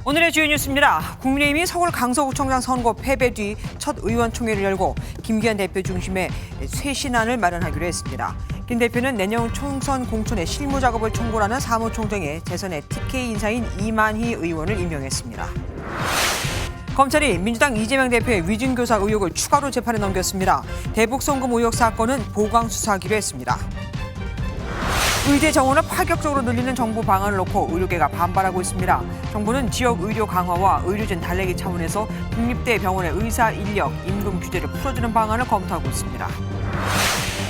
오늘의 주요 뉴스입니다. 국민의힘이 서울 강서구청장 선거 패배 뒤 첫 의원총회를 열고 김기현 대표 중심의 쇄신안을 마련하기로 했습니다. 김 대표는 내년 총선 공천의 실무 작업을 총괄하는 사무총장에 재선의 TK 인사인 이만희 의원을 임명했습니다. 검찰이 민주당 이재명 대표의 위증교사 의혹을 추가로 재판에 넘겼습니다. 대북 송금 의혹 사건은 보강 수사하기로 했습니다. 의대 정원을 파격적으로 늘리는 정부 방안을 놓고 의료계가 반발하고 있습니다. 정부는 지역 의료 강화와 의료진 달래기 차원에서 국립대 병원의 의사 인력, 임금 규제를 풀어주는 방안을 검토하고 있습니다.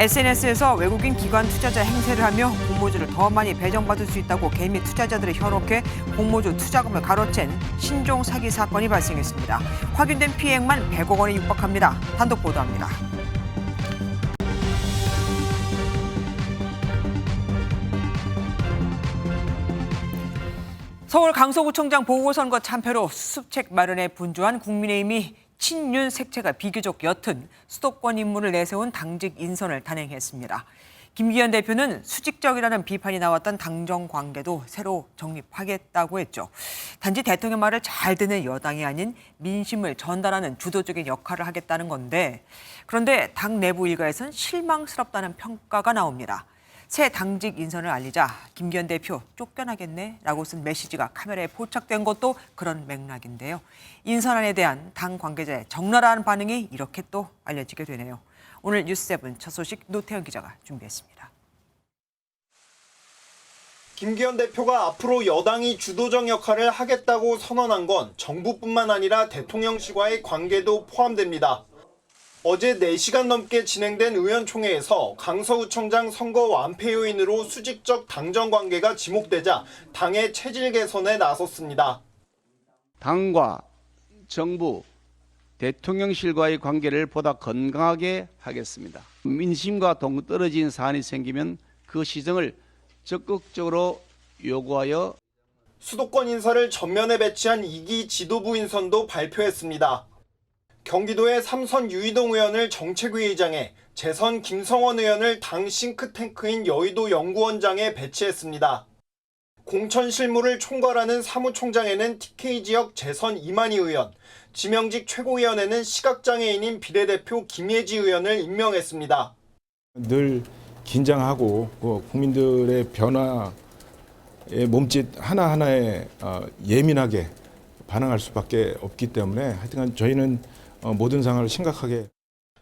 SNS에서 외국인 기관 투자자 행세를 하며 공모주를 더 많이 배정받을 수 있다고 개미 투자자들을 현혹해 공모주 투자금을 가로챈 신종 사기 사건이 발생했습니다. 확인된 피해액만 100억 원에 육박합니다. 단독 보도합니다. 서울 강서구청장 보궐선거 참패로 수습책 마련에 분주한 국민의힘이 친윤 색채가 비교적 옅은 수도권 인물을 내세운 당직 인선을 단행했습니다. 김기현 대표는 수직적이라는 비판이 나왔던 당정 관계도 새로 정립하겠다고 했죠. 단지 대통령 말을 잘 듣는 여당이 아닌 민심을 전달하는 주도적인 역할을 하겠다는 건데, 그런데 당 내부 일가에선 실망스럽다는 평가가 나옵니다. 새 당직 인선을 알리자 김기현 대표 쫓겨나겠네라고 쓴 메시지가 카메라에 포착된 것도 그런 맥락인데요. 인선안에 대한 당 관계자의 적나라한 반응이 이렇게 또 알려지게 되네요. 오늘 뉴스7 첫 소식 노태현 기자가 준비했습니다. 김기현 대표가 앞으로 여당이 주도적 역할을 하겠다고 선언한 건 정부뿐만 아니라 대통령실과의 관계도 포함됩니다. 어제 4시간 넘게 진행된 의원총회에서 강서구청장 선거 완패 요인으로 수직적 당정 관계가 지목되자 당의 체질 개선에 나섰습니다. 당과 정부, 대통령실과의 관계를 보다 건강하게 하겠습니다. 민심과 동떨어진 사안이 생기면 그 시정을 적극적으로 요구하여 수도권 인사를 전면에 배치한 2기 지도부 인선도 발표했습니다. 경기도의 삼선 유이동 의원을 정책위의장에, 재선 김성원 의원을 당 싱크탱크인 여의도 연구원장에 배치했습니다. 공천 실무를 총괄하는 사무총장에는 TK 지역 재선 이만희 의원, 지명직 최고위원회는 시각장애인인 비례대표 김예지 의원을 임명했습니다. 늘 긴장하고 국민들의 변화의 몸짓 하나하나에 예민하게 반응할 수밖에 없기 때문에 하여튼 저희는 모든 상황을 심각하게.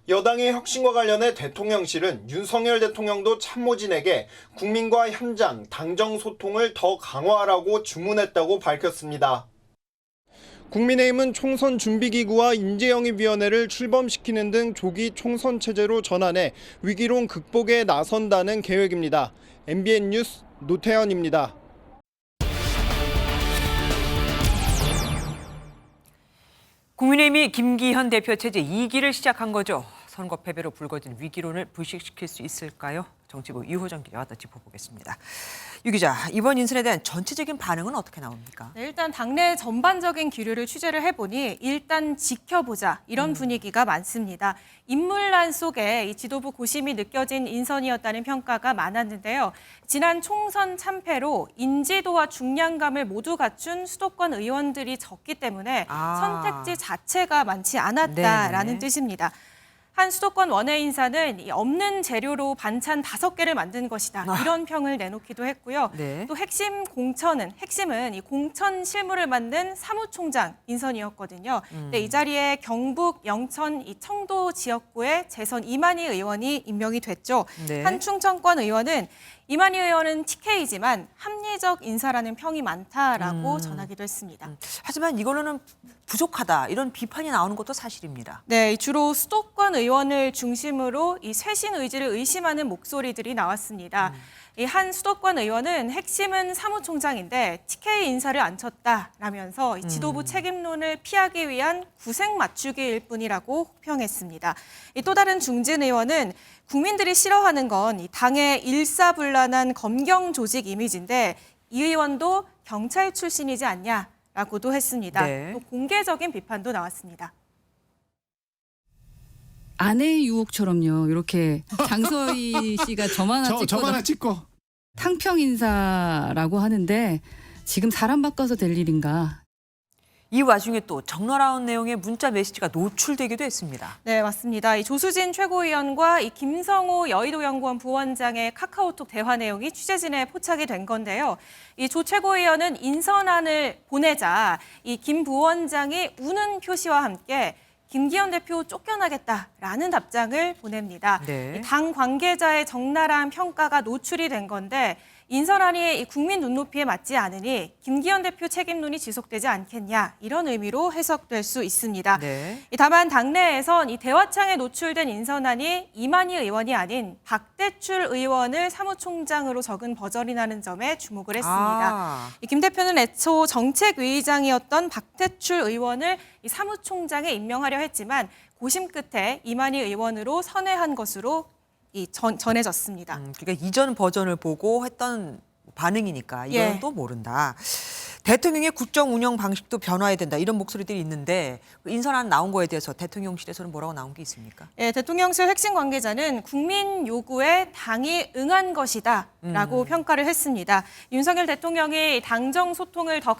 여당의 혁신과 관련해 대통령실은 윤석열 대통령도 참모진에게 국민과 현장, 당정 소통을 더 강화하라고 주문했다고 밝혔습니다. 국민의힘은 총선 준비기구와 인재영입위원회를 출범시키는 등 조기 총선 체제로 전환해 위기론 극복에 나선다는 계획입니다. MBN 뉴스 노태현입니다. 국민의힘이 김기현 대표 체제 2기를 시작한 거죠. 선거 패배로 불거진 위기론을 불식시킬 수 있을까요? 정치부 유호정 기자와 더 짚어보겠습니다. 유 기자, 이번 인선에 대한 전체적인 반응은 어떻게 나옵니까? 네, 일단 당내 전반적인 기류를 취재를 해보니 일단 지켜보자 이런 분위기가 많습니다. 인물란 속에 이 지도부 고심이 느껴진 인선이었다는 평가가 많았는데요. 지난 총선 참패로 인지도와 중량감을 모두 갖춘 수도권 의원들이 적기 때문에 선택지 자체가 많지 않았다라는 뜻입니다. 한 수도권 원외 인사는 없는 재료로 반찬 5개를 만든 것이다. 이런 평을 내놓기도 했고요. 네. 또 핵심은 이 공천 실무를 맡는 사무총장 인선이었거든요. 네, 이 자리에 경북, 영천, 이 청도 지역구의 재선 이만희 의원이 임명이 됐죠. 네. 한 충청권 의원은 이만희 의원은 TK지만 합리적 인사라는 평이 많다라고 전하기도 했습니다. 하지만 이걸로는 부족하다, 이런 비판이 나오는 것도 사실입니다. 네, 주로 수도권 의원을 중심으로 이 쇄신 의지를 의심하는 목소리들이 나왔습니다. 이 한 수도권 의원은 핵심은 사무총장인데 TK 인사를 안 쳤다라면서 이 지도부 책임론을 피하기 위한 구색 맞추기일 뿐이라고 혹평했습니다. 또 다른 중진 의원은 국민들이 싫어하는 건 이 당의 일사불란한 검경 조직 이미지인데 이 의원도 경찰 출신이지 않냐라고도 했습니다. 네. 또 공개적인 비판도 나왔습니다. 아내의 유혹처럼요. 이렇게 장서희 씨가 점 하나 찍고 탕평 인사라고 하는데 지금 사람 바꿔서 될 일인가? 이 와중에 또 적나라한 내용의 문자 메시지가 노출되기도 했습니다. 네, 맞습니다. 이 조수진 최고위원과 이 김성호 여의도연구원 부원장의 카카오톡 대화 내용이 취재진에 포착이 된 건데요. 이 조 최고위원은 인선안을 보내자 이 김 부원장이 우는 표시와 함께 김기현 대표 쫓겨나겠다라는 답장을 보냅니다. 네. 이 당 관계자의 적나라한 평가가 노출이 된 건데 인선안이 국민 눈높이에 맞지 않으니 김기현 대표 책임론이 지속되지 않겠냐 이런 의미로 해석될 수 있습니다. 네. 다만 당내에선 이 대화창에 노출된 인선안이 이만희 의원이 아닌 박대출 의원을 사무총장으로 적은 버전이라는 점에 주목을 했습니다. 김 대표는 애초 정책위의장이었던 박대출 의원을 이 사무총장에 임명하려 했지만 고심 끝에 이만희 의원으로 선회한 것으로 전해졌습니다. 그러니까 이전 버전을 보고 했던 반응이니까 이건 예. 또 모른다. 대통령의 국정 운영 방식도 변화해야 된다. 이런 목소리들이 있는데 인선안 나온 거에 대해서 대통령실에서는 뭐라고 나온 게 있습니까? 예, 대통령실 핵심 관계자는 국민 요구에 당이 응한 것이다라고 평가를 했습니다. 윤석열 대통령이 당정 소통을 더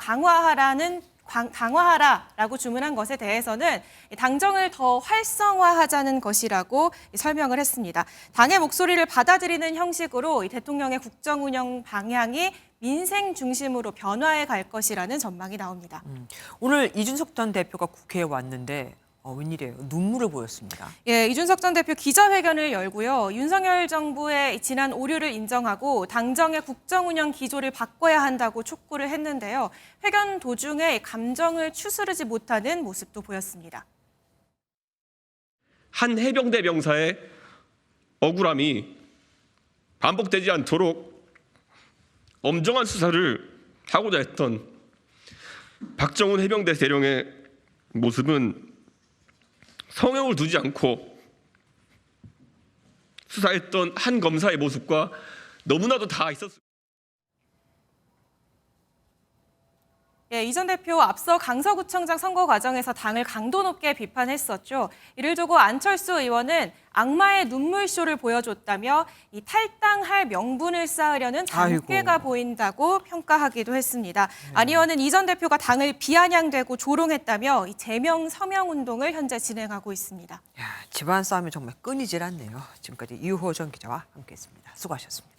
강화하라라고 주문한 것에 대해서는 당정을 더 활성화하자는 것이라고 설명을 했습니다. 당의 목소리를 받아들이는 형식으로 이 대통령의 국정 운영 방향이 민생 중심으로 변화해 갈 것이라는 전망이 나옵니다. 오늘 이준석 전 대표가 국회에 왔는데 웬일이에요? 눈물을 보였습니다. 예, 이준석 전 대표 기자회견을 열고요. 윤석열 정부의 지난 오류를 인정하고 당정의 국정 운영 기조를 바꿔야 한다고 촉구를 했는데요. 회견 도중에 감정을 추스르지 못하는 모습도 보였습니다. 한 해병대 병사의 억울함이 반복되지 않도록 엄정한 수사를 하고자 했던 박정훈 해병대 대령의 모습은 성형을 두지 않고 수사했던 한 검사의 모습과 너무나도 다 있었습니다. 예, 이 전 대표 앞서 강서구청장 선거 과정에서 당을 강도 높게 비판했었죠. 이를 두고 안철수 의원은 악마의 눈물쇼를 보여줬다며 이 탈당할 명분을 쌓으려는 단계가 보인다고 평가하기도 했습니다. 안 의원은 이 전 대표가 당을 비아냥대고 조롱했다며 이 제명 서명 운동을 현재 진행하고 있습니다. 집안 싸움이 정말 끊이질 않네요. 지금까지 이호정 기자와 함께했습니다. 수고하셨습니다.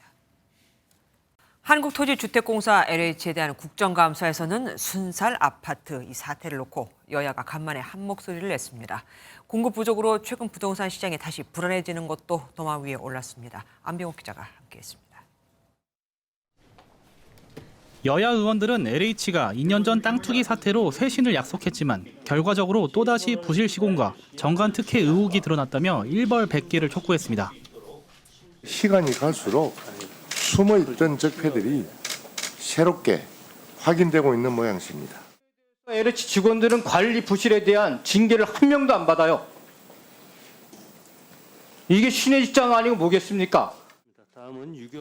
한국토지주택공사 LH에 대한 국정감사에서는 순살 아파트 이 사태를 놓고 여야가 간만에 한 목소리를 냈습니다. 공급 부족으로 최근 부동산 시장이 다시 불안해지는 것도 도마 위에 올랐습니다. 안병옥 기자가 함께했습니다. 여야 의원들은 LH가 2년 전 땅 투기 사태로 쇄신을 약속했지만 결과적으로 또다시 부실 시공과 정관 특혜 의혹이 드러났다며 일벌백계를 촉구했습니다. 시간이 갈수록 숨어있던 적폐들이 새롭게 확인되고 있는 모양새입니다. LH 직원들은 관리 부실에 대한 징계를 한 명도 안 받아요. 이게 신의 직장 아니고 뭐겠습니까?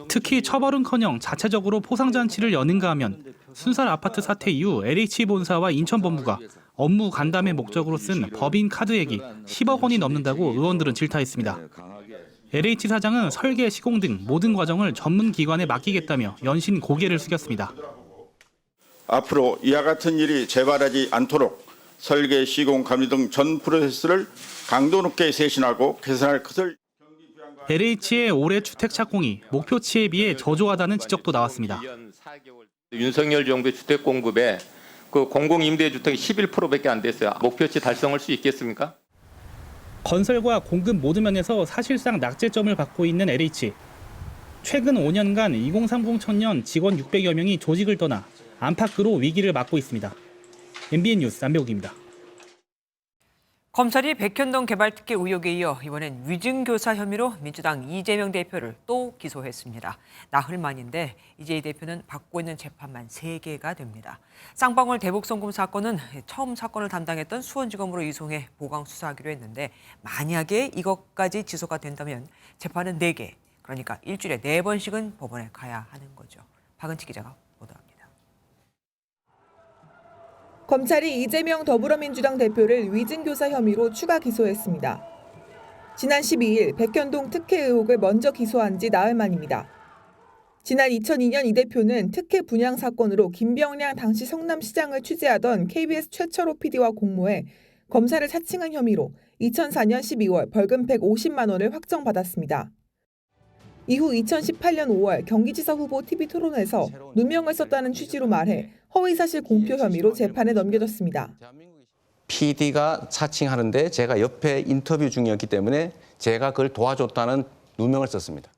특히 처벌은커녕 자체적으로 포상잔치를 여는가 하면 순살 아파트 사태 이후 LH 본사와 인천본부가 업무 간담회 목적으로 쓴 법인 카드액이 10억 원이 넘는다고 의원들은 질타했습니다. LH 사장은 설계, 시공 등 모든 과정을 전문 기관에 맡기겠다며 연신 고개를 숙였습니다. 앞으로 이와 같은 일이 재발하지 않도록 설계, 시공, 감리 등 전 프로세스를 강도 높게 쇄신하고 개선할 것을. LH의 올해 주택 착공이 목표치에 비해 저조하다는 지적도 나왔습니다. 윤석열 정부의 주택 공급에 그 공공임대주택이 11%밖에 안 됐어요. 목표치 달성할 수 있겠습니까? 건설과 공급 모든 면에서 사실상 낙제점을 받고 있는 LH. 최근 5년간 2030 청년 직원 600여 명이 조직을 떠나 안팎으로 위기를 맞고 있습니다. MBN 뉴스 안병욱입니다. 검찰이 백현동 개발 특혜 의혹에 이어 이번엔 위증교사 혐의로 민주당 이재명 대표를 또 기소했습니다. 나흘 만인데 이제 이 대표는 받고 있는 재판만 3개가 됩니다. 쌍방울 대북송금 사건은 처음 사건을 담당했던 수원지검으로 이송해 보강 수사하기로 했는데 만약에 이것까지 지소가 된다면 재판은 4개, 그러니까 일주일에 4번씩은 법원에 가야 하는 거죠. 박은치 기자가 보도합니다. 검찰이 이재명 더불어민주당 대표를 위증교사 혐의로 추가 기소했습니다. 지난 12일 백현동 특혜 의혹을 먼저 기소한 지 나흘 만입니다. 지난 2002년 이 대표는 특혜 분양 사건으로 김병량 당시 성남시장을 취재하던 KBS 최철호 PD와 공모해 검사를 사칭한 혐의로 2004년 12월 벌금 150만 원을 확정받았습니다. 이후 2018년 5월 경기지사 후보 TV토론에서 누명을 썼다는 취지로 말해 허위사실 공표 혐의로 재판에 넘겨졌습니다. PD가 사칭하는데 제가 옆에 인터뷰 중이었기 때문에 제가 그걸 도와줬다는 누명을 썼습니다.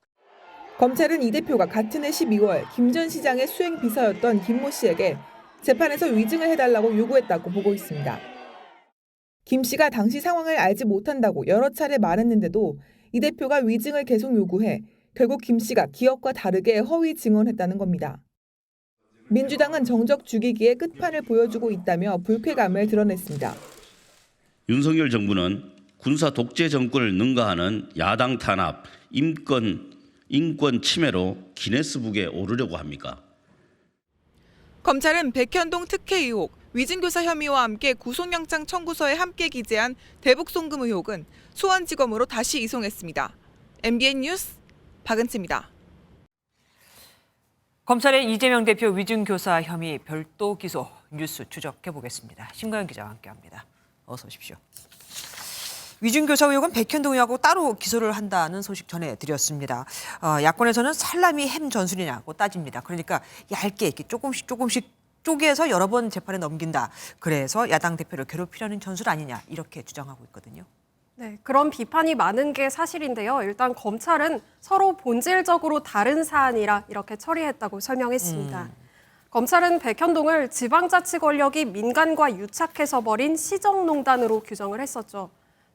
검찰은 이 대표가 같은 해 12월 김 전 시장의 수행 비서였던 김모 씨에게 재판에서 위증을 해달라고 요구했다고 보고 있습니다. 김 씨가 당시 상황을 알지 못한다고 여러 차례 말했는데도 이 대표가 위증을 계속 요구해 결국 김 씨가 기억과 다르게 허위 증언했다는 겁니다. 민주당은 정적 죽이기의 끝판을 보여주고 있다며 불쾌감을 드러냈습니다. 윤석열 정부는 군사 독재 정권을 능가하는 야당 탄압, 인권 침해로 기네스북에 오르려고 합니까? 검찰은 백현동 특혜 의혹, 위증교사 혐의와 함께 구속영장 청구서에 함께 기재한 대북 송금 의혹은 수원지검으로 다시 이송했습니다. MBN 뉴스 박은채입니다. 검찰의 이재명 대표 위증교사 혐의 별도 기소 뉴스 추적해 보겠습니다. 심가연 기자와 함께합니다. 어서 오십시오. 위증교사 의혹은 백현동 의하고 따로 기소를 한다는 소식 전해드렸습니다. 야권에서는 살라미 햄 전술이냐고 따집니다. 그러니까 얇게 이렇게 조금씩 쪼개서 여러 번 재판에 넘긴다. 그래서 야당 대표를 괴롭히려는 전술 아니냐 이렇게 주장하고 있거든요. 네, 그런 비판이 많은 게 사실인데요. 일단 검찰은 서로 본질적으로 다른 사안이라 이렇게 처리했다고 설명했습니다. 검찰은 백현동을 지방자치 권력이 민간과 유착해서 벌인 시정농단으로 규정을 했었죠.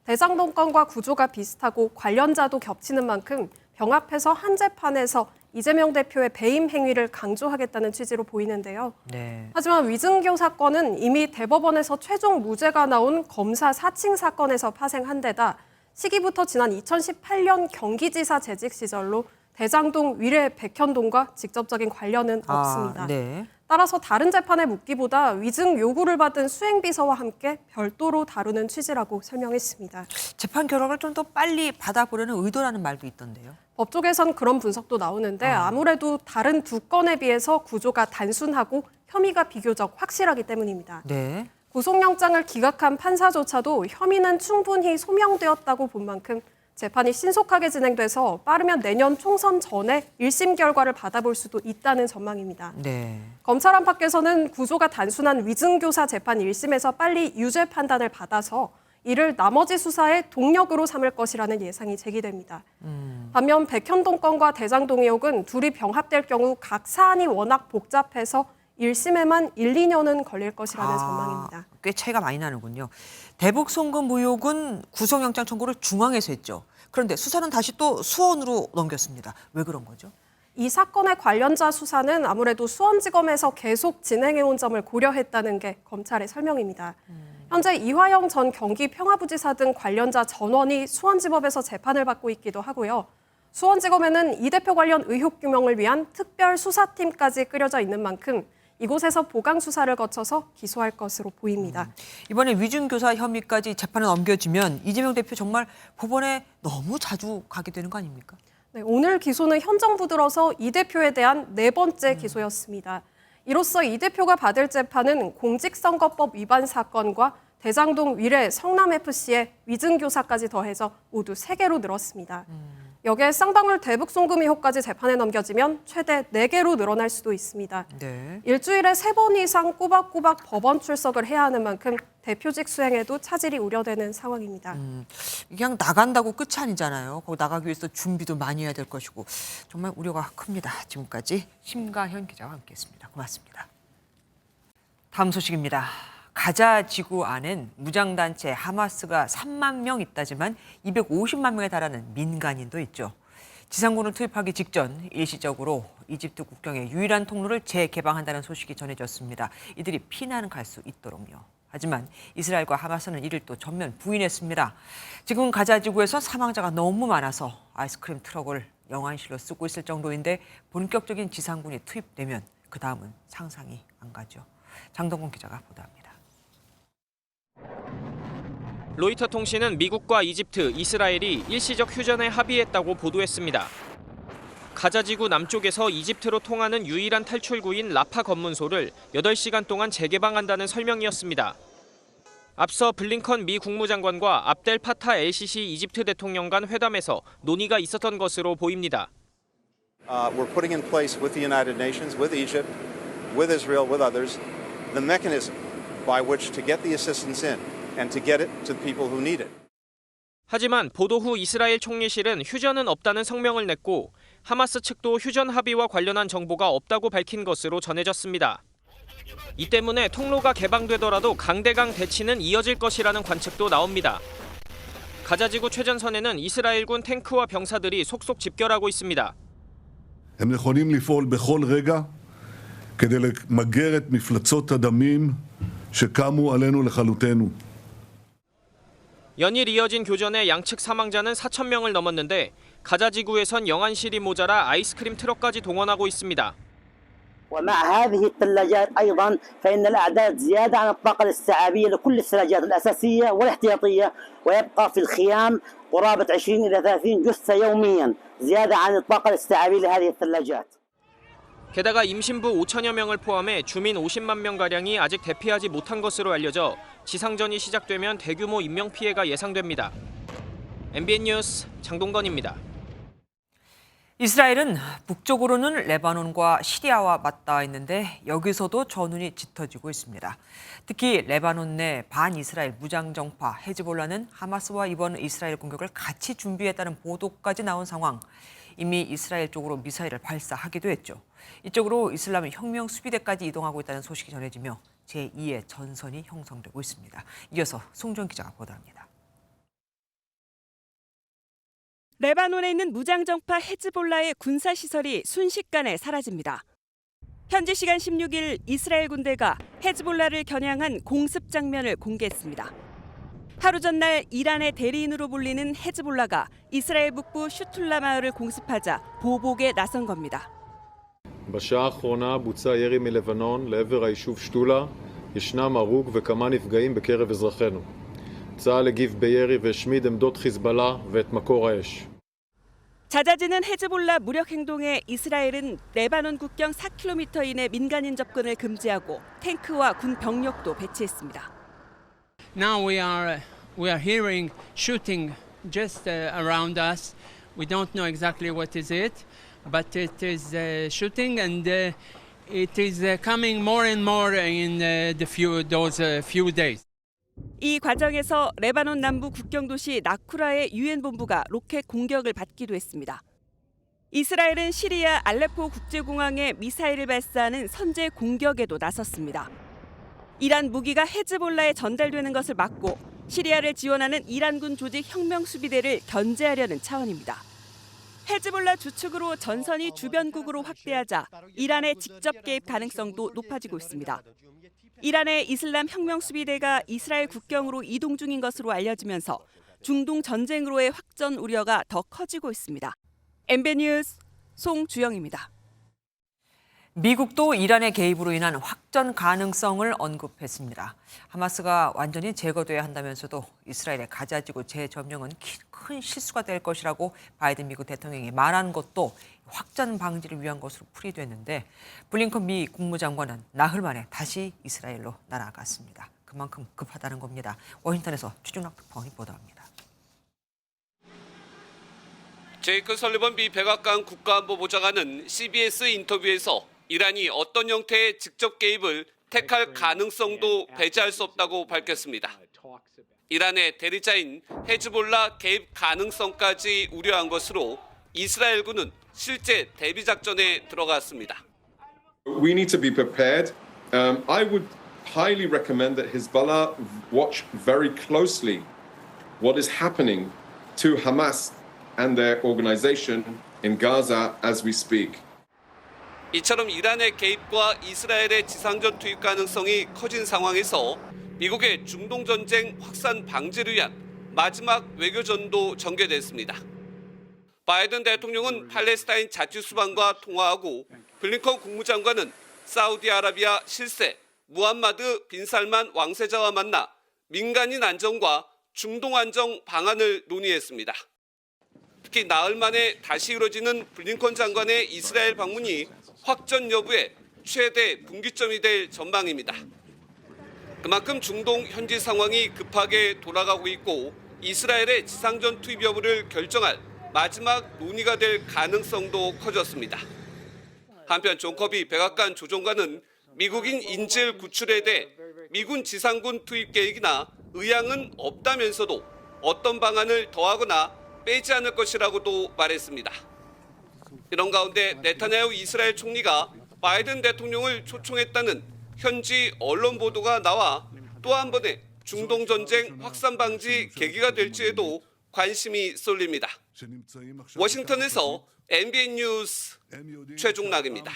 대장동 건과 구조가 비슷하고 관련자도 겹치는 만큼 병합해서 한 재판에서 이재명 대표의 배임 행위를 강조하겠다는 취지로 보이는데요. 네. 하지만 위증교 사건은 이미 대법원에서 최종 무죄가 나온 검사 사칭 사건에서 파생한 데다 시기부터 지난 2018년 경기지사 재직 시절로 대장동 위례 백현동과 직접적인 관련은 없습니다. 네. 따라서 다른 재판에 묻기보다 위증 요구를 받은 수행비서와 함께 별도로 다루는 취지라고 설명했습니다. 재판 결과를 좀 더 빨리 받아보려는 의도라는 말도 있던데요. 법조계선 그런 분석도 나오는데 아무래도 다른 두 건에 비해서 구조가 단순하고 혐의가 비교적 확실하기 때문입니다. 네. 구속영장을 기각한 판사조차도 혐의는 충분히 소명되었다고 본 만큼 재판이 신속하게 진행돼서 빠르면 내년 총선 전에 1심 결과를 받아볼 수도 있다는 전망입니다. 네. 검찰 안팎에서는 구조가 단순한 위증교사 재판 1심에서 빨리 유죄 판단을 받아서 이를 나머지 수사의 동력으로 삼을 것이라는 예상이 제기됩니다. 반면 백현동 건과 대장동 의혹은 둘이 병합될 경우 각 사안이 워낙 복잡해서 1심에만 1, 2년은 걸릴 것이라는 전망입니다. 꽤 차이가 많이 나는군요. 대북 송금 의혹은 구속영장 청구를 중앙에서 했죠. 그런데 수사는 다시 또 수원으로 넘겼습니다. 왜 그런 거죠? 이 사건의 관련자 수사는 아무래도 수원지검에서 계속 진행해온 점을 고려했다는 게 검찰의 설명입니다. 현재 이화영 전 경기평화부지사 등 관련자 전원이 수원지법에서 재판을 받고 있기도 하고요. 수원지검에는 이 대표 관련 의혹 규명을 위한 특별 수사팀까지 꾸려져 있는 만큼 이곳에서 보강 수사를 거쳐서 기소할 것으로 보입니다. 이번에 위증교사 혐의까지 재판에 넘겨지면 이재명 대표 정말 법원에 너무 자주 가게 되는 거 아닙니까? 네, 오늘 기소는 현 정부 들어서 이 대표에 대한 4번째 기소였습니다. 이로써 이 대표가 받을 재판은 공직선거법 위반 사건과 대장동 위례 성남FC의 위증교사까지 더해서 모두 3개로 늘었습니다. 여기에 쌍방울 대북 송금 의혹까지 재판에 넘겨지면 최대 4개로 늘어날 수도 있습니다. 네. 일주일에 3번 이상 꼬박꼬박 법원 출석을 해야 하는 만큼 대표직 수행에도 차질이 우려되는 상황입니다. 그냥 나간다고 끝이 아니잖아요. 거기 나가기 위해서 준비도 많이 해야 될 것이고 정말 우려가 큽니다. 지금까지 심가현 기자와 함께했습니다. 고맙습니다. 다음 소식입니다. 가자 지구 안엔 무장단체 하마스가 3만 명 있다지만 250만 명에 달하는 민간인도 있죠. 지상군을 투입하기 직전 일시적으로 이집트 국경의 유일한 통로를 재개방한다는 소식이 전해졌습니다. 이들이 피난 갈 수 있도록요. 하지만 이스라엘과 하마스는 이를 또 전면 부인했습니다. 지금 가자 지구에서 사망자가 너무 많아서 아이스크림 트럭을 영안실로 쓰고 있을 정도인데 본격적인 지상군이 투입되면 그 다음은 상상이 안 가죠. 장동건 기자가 보도합니다. 로이터 통신은 미국과 이집트, 이스라엘이 일시적 휴전에 합의했다고 보도했습니다. 가자지구 남쪽에서 이집트로 통하는 유일한 탈출구인 라파 검문소를 8시간 동안 재개방한다는 설명이었습니다. 앞서 블링컨 미 국무장관과 압델 파타 엘시시 이집트 대통령 간 회담에서 논의가 있었던 것으로 보입니다. We're putting in place with the United Nations, with Egypt, with Israel, with others, the mechanism by which to get the assistance in and to get it to the people who need it. 하지만 보도 후 이스라엘 총리실은 휴전은 없다는 성명을 냈고 하마스 측도 휴전 합의와 관련한 정보가 없다고 밝힌 것으로 전해졌습니다. 이 때문에 통로가 개방되더라도 강대강 대치는 이어질 것이라는 관측도 나옵니다. 가자지구 최전선에는 이스라엘군 탱크와 병사들이 속속 집결하고 있습니다. הם נכונים לפעול בכל רגע כדי למגר את מפלצות הדמים שקמו עלינו לכלותנו. 연일 이어진 교전에 양측 사망자는 4,000명을 넘었는데 가자지구에선 영안실이 모자라 아이스크림 트럭까지 동원하고 있습니다. ومع هذه الثلاجات أيضا فإن الأعداد زيادة عن الطاقة الاستيعابية لكل الثلاجات الأساسية والاحتياطية ويبقى في الخيام قرابة 20 إلى 30 جثة يوميا زيادة عن الطاقة الاستيعابية لهذه الثلاجات. 게다가 임신부 5천여 명을 포함해 주민 50만 명가량이 아직 대피하지 못한 것으로 알려져 지상전이 시작되면 대규모 인명피해가 예상됩니다. MBN 뉴스 장동건입니다. 이스라엘은 북쪽으로는 레바논과 시리아와 맞닿아 있는데 여기서도 전운이 짙어지고 있습니다. 특히 레바논 내 반이스라엘 무장정파 헤즈볼라는 하마스와 이번 이스라엘 공격을 같이 준비했다는 보도까지 나온 상황. 이미 이스라엘 쪽으로 미사일을 발사하기도 했죠. 이쪽으로 이슬람 혁명 수비대까지 이동하고 있다는 소식이 전해지며 제2의 전선이 형성되고 있습니다. 이어서 송정 기자가 보도합니다. 레바논에 있는 무장정파 헤즈볼라의 군사시설이 순식간에 사라집니다. 현지 시간 16일 이스라엘 군대가 헤즈볼라를 겨냥한 공습 장면을 공개했습니다. 하루 전날 이란의 대리인으로 불리는 헤즈볼라가 이스라엘 북부 슈툴라 마을을 공습하자 보복에 나선 겁니다. בשעה האחרונה בוצע ירי מלבנון לעבר היישוב שתולה. ישנם הרוג וכמה נפגעים בקרב אזרחינו. צה"ל הגיב בירי והשמיד עמדות חיזבאללה ואת מקור האש. 잦아지는 헤즈볼라 무력 행동에 이스라엘은 레바논 국경 4km 이내 민간인 접근을 금지하고 탱크와 군 병력도 배치했습니다. Now we are hearing shooting just around us. We don't know exactly what is it, but it is shooting and it is coming more and more in those few days. 이 과정에서 레바논 남부 국경 도시 나쿠라의 유엔 본부가 로켓 공격을 받기도 했습니다. 이스라엘은 시리아 알레포 국제공항에 미사일을 발사하는 선제 공격에도 나섰습니다. 이란 무기가 헤즈볼라에 전달되는 것을 막고 시리아를 지원하는 이란군 조직 혁명수비대를 견제하려는 차원입니다. 헤즈볼라 주축으로 전선이 주변국으로 확대하자 이란의 직접 개입 가능성도 높아지고 있습니다. 이란의 이슬람 혁명수비대가 이스라엘 국경으로 이동 중인 것으로 알려지면서 중동 전쟁으로의 확전 우려가 더 커지고 있습니다. MBN 뉴스 송주영입니다. 미국도 이란의 개입으로 인한 확전 가능성을 언급했습니다. 하마스가 완전히 제거돼야 한다면서도 이스라엘의 가자지구 재점령은 큰 실수가 될 것이라고 바이든 미국 대통령이 말한 것도 확전 방지를 위한 것으로 풀이됐는데 블링컨 미 국무장관은 나흘 만에 다시 이스라엘로 날아갔습니다. 그만큼 급하다는 겁니다. 워싱턴에서 최준학 특파원이 보도합니다. 제이크 설리번 미 백악관 국가안보보좌관은 CBS 인터뷰에서 이란이 어떤 형태의 직접 개입을 택할 가능성도 배제할 수 없다고 밝혔습니다. 이란의 대리자인 헤즈볼라 개입 가능성까지 우려한 것으로 이스라엘군은 실제 대비 작전에 들어갔습니다. We need to be prepared. I would highly recommend that Hezbollah watch very closely what is happening to Hamas and their organization in Gaza as we speak. 이처럼 이란의 개입과 이스라엘의 지상전 투입 가능성이 커진 상황에서 미국의 중동 전쟁 확산 방지를 위한 마지막 외교전도 전개됐습니다. 바이든 대통령은 팔레스타인 자치수반과 통화하고 블링컨 국무장관은 사우디아라비아 실세 무함마드 빈 살만 왕세자와 만나 민간인 안정과 중동 안정 방안을 논의했습니다. 특히 나흘 만에 다시 이루어지는 블링컨 장관의 이스라엘 방문이 확전 여부에 최대 분기점이 될 전망입니다. 그만큼 중동 현지 상황이 급하게 돌아가고 있고 이스라엘의 지상전 투입 여부를 결정할 마지막 논의가 될 가능성도 커졌습니다. 한편 존 커비 백악관 조정관은 미국인 인질 구출에 대해 미군 지상군 투입 계획이나 의향은 없다면서도 어떤 방안을 더하거나 빼지 않을 것이라고도 말했습니다. 이런 가운데 네타냐후 이스라엘 총리가 바이든 대통령을 초청했다는 현지 언론 보도가 나와 또 한 번의 중동 전쟁 확산 방지 계기가 될지에도 관심이 쏠립니다. 워싱턴에서 MBN 뉴스 최종락입니다.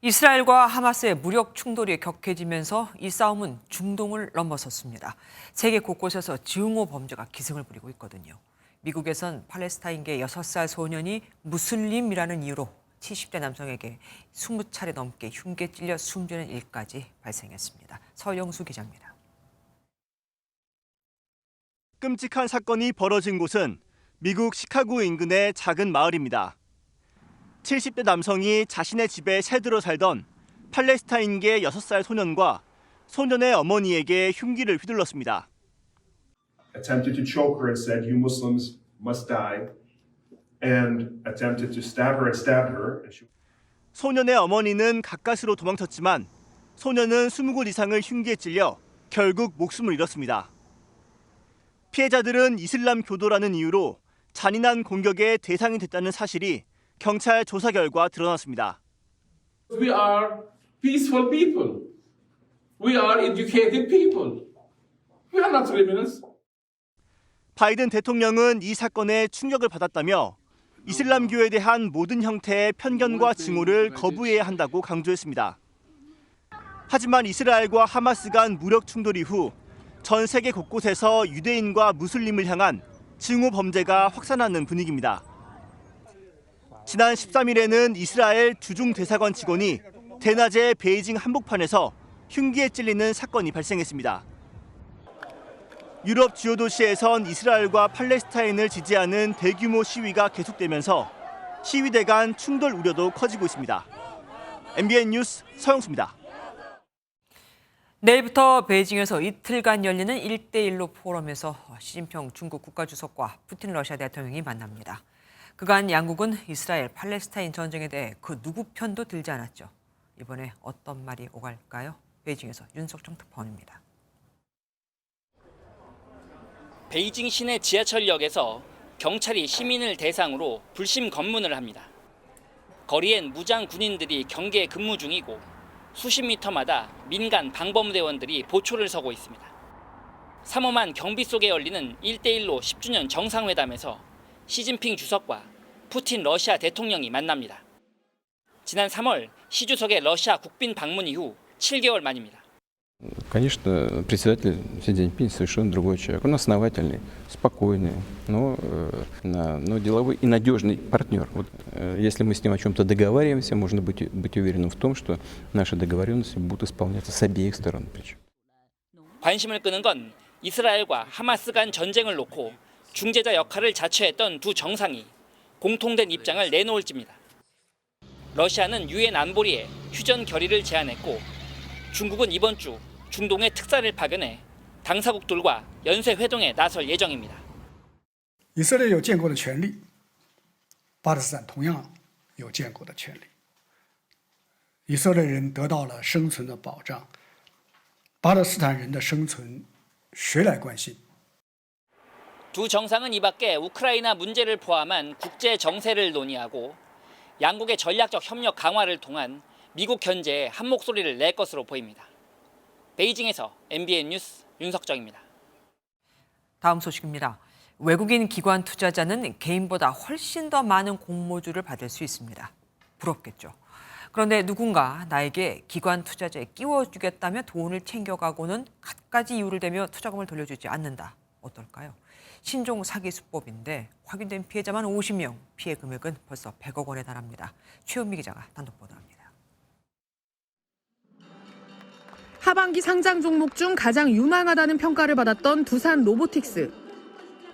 이스라엘과 하마스의 무력 충돌이 격해지면서 이 싸움은 중동을 넘어섰습니다. 세계 곳곳에서 증오 범죄가 기승을 부리고 있거든요. 미국에선 팔레스타인계 6살 소년이 무슬림이라는 이유로 70대 남성에게 20차례 넘게 흉기에 찔려 숨지는 일까지 발생했습니다. 서영수 기자입니다. 끔찍한 사건이 벌어진 곳은 미국 시카고 인근의 작은 마을입니다. 70대 남성이 자신의 집에 새들어 살던 팔레스타인계 6살 소년과 소년의 어머니에게 흉기를 휘둘렀습니다. Attempted to choke her and said, "You Muslims must die," and attempted to stab her and stabbed her. 소년의 어머니는 가까스로 도망쳤지만 소년은 20곳 이상을 흉기에 찔려 결국 목숨을 잃었습니다. 피해자들은 이슬람 교도라는 이유로 잔인한 공격의 대상이 됐다는 사실이 경찰 조사 결과 드러났습니다. We are peaceful people. We are educated people. We are not criminals. 바이든 대통령은 이 사건에 충격을 받았다며 이슬람교에 대한 모든 형태의 편견과 증오를 거부해야 한다고 강조했습니다. 하지만 이스라엘과 하마스 간 무력 충돌 이후 전 세계 곳곳에서 유대인과 무슬림을 향한 증오 범죄가 확산하는 분위기입니다. 지난 13일에는 이스라엘 주중 대사관 직원이 대낮에 베이징 한복판에서 흉기에 찔리는 사건이 발생했습니다. 유럽 주요 도시에선 이스라엘과 팔레스타인을 지지하는 대규모 시위가 계속되면서 시위대 간 충돌 우려도 커지고 있습니다. MBN 뉴스 서영수입니다. 내일부터 베이징에서 이틀간 열리는 1대1로 포럼에서 시진핑 중국 국가주석과 푸틴 러시아 대통령이 만납니다. 그간 양국은 이스라엘 팔레스타인 전쟁에 대해 그 누구 편도 들지 않았죠. 이번에 어떤 말이 오갈까요? 베이징에서 윤석정 특파원입니다. 베이징 시내 지하철역에서 경찰이 시민을 대상으로 불심 검문을 합니다. 거리엔 무장 군인들이 경계 근무 중이고 수십 미터마다 민간 방범대원들이 보초를 서고 있습니다. 삼엄한 경비 속에 열리는 1대1로 10주년 정상회담에서 시진핑 주석과 푸틴 러시아 대통령이 만납니다. 지난 3월 시 주석의 러시아 국빈 방문 이후 7개월 만입니다. Конечно, председатель Си Цзиньпин совершенно другой человек. Он основательный, спокойный, но деловой и надежный партнер. Вот, если мы с ним о чем-то договариваемся, можно быть уверенным в том, что наши договоренности будут исполняться с обеих сторон. 관심을 끄는 건 이스라엘과 하마스 간 전쟁을 놓고 중재자 역할을 자처했던 두 정상이 공통된 입장을 내놓을지입니다. 러시아는 유엔 안보리에 휴전 결의를 제안했고 중국은 이번 주 중동의 특사를 파견해 당사국들과 연쇄 회동에 나설 예정입니다. 以色列有建国的权利，巴勒斯坦同样有建国的权利。以色列人得到了生存的保障，巴勒斯坦人的生存谁来关心？ 두 정상은 이 밖에 우크라이나 문제를 포함한 국제 정세를 논의하고 양국의 전략적 협력 강화를 통한 미국 견제에 한 목소리를 낼 것으로 보입니다. 베이징에서 MBN 뉴스 윤석정입니다. 다음 소식입니다. 외국인 기관 투자자는 개인보다 훨씬 더 많은 공모주를 받을 수 있습니다. 부럽겠죠. 그런데 누군가 나에게 기관 투자자에 끼워주겠다며 돈을 챙겨가고는 갖가지 이유를 대며 투자금을 돌려주지 않는다. 어떨까요? 신종 사기 수법인데 확인된 피해자만 50명, 피해 금액은 벌써 100억 원에 달합니다. 최은미 기자가 단독 보도합니다. 하반기 상장 종목 중 가장 유망하다는 평가를 받았던 두산 로보틱스.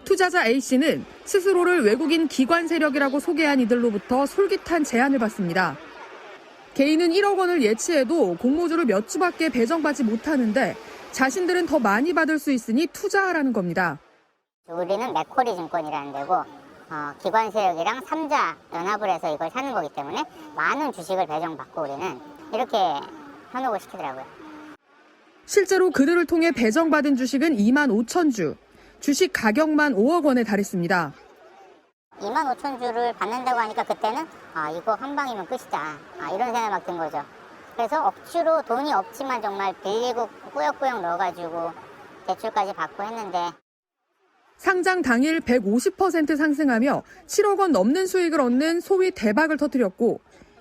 투자자 A씨는 스스로를 외국인 기관 세력이라고 소개한 이들로부터 솔깃한 제안을 받습니다. 개인은 1억 원을 예치해도 공모주를 몇 주밖에 배정받지 못하는데 자신들은 더 많이 받을 수 있으니 투자하라는 겁니다. 우리는 맥쿼리 증권이라는 데고 기관 세력이랑 3자 연합을 해서 이걸 사는 거기 때문에 많은 주식을 배정받고 우리는 이렇게 현혹을 시키더라고요. 실제로 그들을 통해 배정받은 주식은 2만 5천 주, 주식 가격만 5억 원에 달했습니다. 2만 5천 주를 받는다고 하니까 그때는 이거 한 방이면 끝이다 이런 생각이 막 든 거죠. 그래서 억지로 돈이 없지만 정말 빌리고 꾸역꾸역 넣어가지고 대출까지 받고 했는데 상장 당일 150% 상승하며 7억 원 넘는 수익을 얻는 소위 대박을 터뜨렸고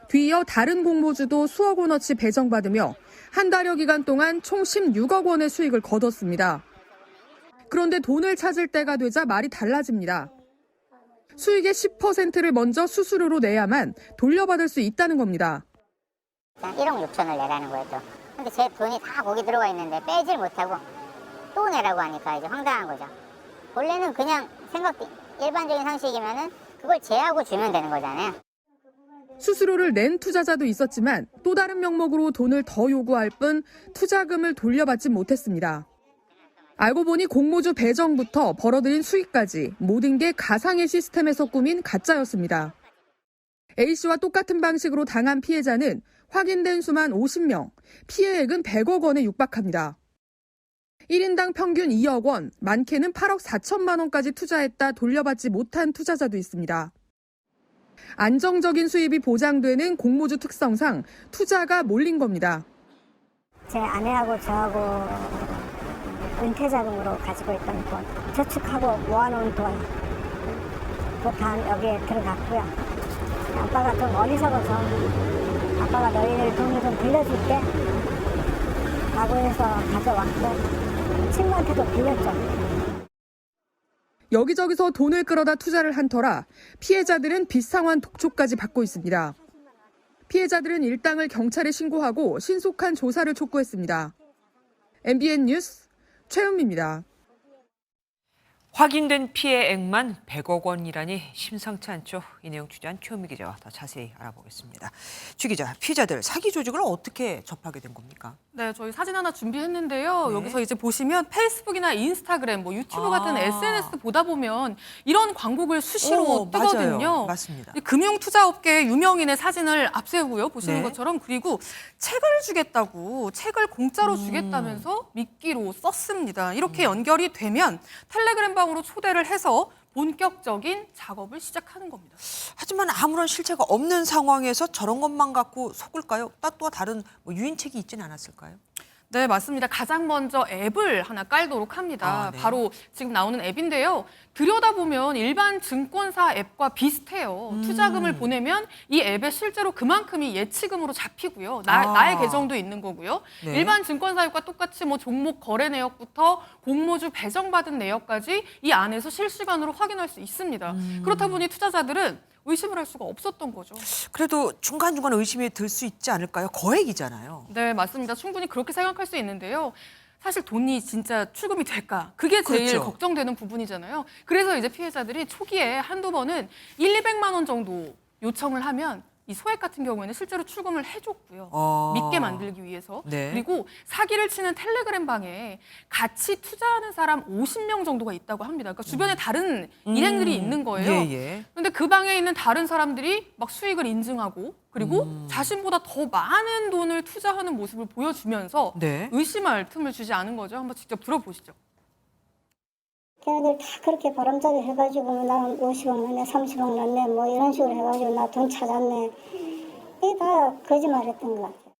뒤이어 다른 공모주도 수억 원어치 배정받으며 한 달여 기간 동안 총 16억 원의 수익을 거뒀습니다. 그런데 돈을 찾을 때가 되자 말이 달라집니다. 수익의 10%를 먼저 수수료로 내야만 돌려받을 수 있다는 겁니다. 1억 6천을 내라는 거예요 또. 근데 제 돈이 다 거기 들어가 있는데 빼질 못하고 또 내라고 하니까 이제 황당한 거죠. 원래는 그냥 일반적인 상식이면은 그걸 제하고 주면 되는 거잖아요. 수수료를 낸 투자자도 있었지만 또 다른 명목으로 돈을 더 요구할 뿐 투자금을 돌려받지 못했습니다. 알고 보니 공모주 배정부터 벌어들인 수익까지 모든 게 가상의 시스템에서 꾸민 가짜였습니다. A씨와 똑같은 방식으로 당한 피해자는 확인된 수만 50명, 피해액은 100억 원에 육박합니다. 1인당 평균 2억 원, 많게는 8억 4천만 원까지 투자했다 돌려받지 못한 투자자도 있습니다. 안정적인 수입이 보장되는 공모주 특성상 투자가 몰린 겁니다. 제 아내하고 저하고 은퇴자금으로 가지고 있던 돈, 저축하고 모아놓은 돈, 그거 다 여기에 들어갔고요. 아빠가 좀 어리석어서 아빠가 너희들 돈을 좀 빌려줄게 라고 해서 가져왔고 친구한테도 빌렸죠. 여기저기서 돈을 끌어다 투자를 한 터라 피해자들은 빚상환 독촉까지 받고 있습니다. 피해자들은 일당을 경찰에 신고하고 신속한 조사를 촉구했습니다. MBN 뉴스 최은미입니다. 확인된 피해액만 100억 원이라니 심상치 않죠. 이 내용 취재한 최은미 기자와 더 자세히 알아보겠습니다. 최 기자, 피해자들 사기 조직을 어떻게 접하게 된 겁니까? 네, 저희 사진 하나 준비했는데요. 여기서 이제 보시면 페이스북이나 인스타그램, 유튜브 같은 SNS 보다 보면 이런 광고글 수시로 뜨거든요. 맞아요. 맞습니다. 금융투자업계의 유명인의 사진을 앞세우고요. 보시는 것처럼 그리고 책을 주겠다고 책을 공짜로 주겠다면서 미끼로 썼습니다. 이렇게 연결이 되면 텔레그램 방으로 초대를 해서 본격적인 작업을 시작하는 겁니다. 하지만 아무런 실체가 없는 상황에서 저런 것만 갖고 속을까요? 또 다른 유인책이 있지는 않았을까요? 네, 맞습니다. 가장 먼저 앱을 하나 깔도록 합니다. 네. 바로 지금 나오는 앱인데요. 들여다보면 일반 증권사 앱과 비슷해요. 투자금을 보내면 이 앱에 실제로 그만큼이 예치금으로 잡히고요. 나의 계정도 있는 거고요. 네. 일반 증권사 앱과 똑같이 종목 거래 내역부터 공모주 배정받은 내역까지 이 안에서 실시간으로 확인할 수 있습니다. 그렇다 보니 투자자들은 의심을 할 수가 없었던 거죠. 그래도 중간중간 의심이 들 수 있지 않을까요? 거액이잖아요. 네, 맞습니다. 충분히 그렇게 생각할 수 있는데요. 사실 돈이 진짜 출금이 될까? 그게 제일 그렇죠. 걱정되는 부분이잖아요. 그래서 이제 피해자들이 초기에 한두 번은 1,200만 원 정도 요청을 하면 이 소액 같은 경우에는 실제로 출금을 해줬고요. 믿게 만들기 위해서. 네. 그리고 사기를 치는 텔레그램 방에 같이 투자하는 사람 50명 정도가 있다고 합니다. 그러니까 주변에 다른 일행들이 있는 거예요. 그런데 그 방에 있는 다른 사람들이 막 수익을 인증하고 그리고 자신보다 더 많은 돈을 투자하는 모습을 보여주면서 의심할 틈을 주지 않은 거죠. 한번 직접 들어보시죠. 걔네들 다 그렇게 바람잡이 해가지고 나 50억 넣네, 30억 넣네 뭐 이런 식으로 해가지고 나 돈 찾았네. 이게 다 거짓말했던 것 같아요.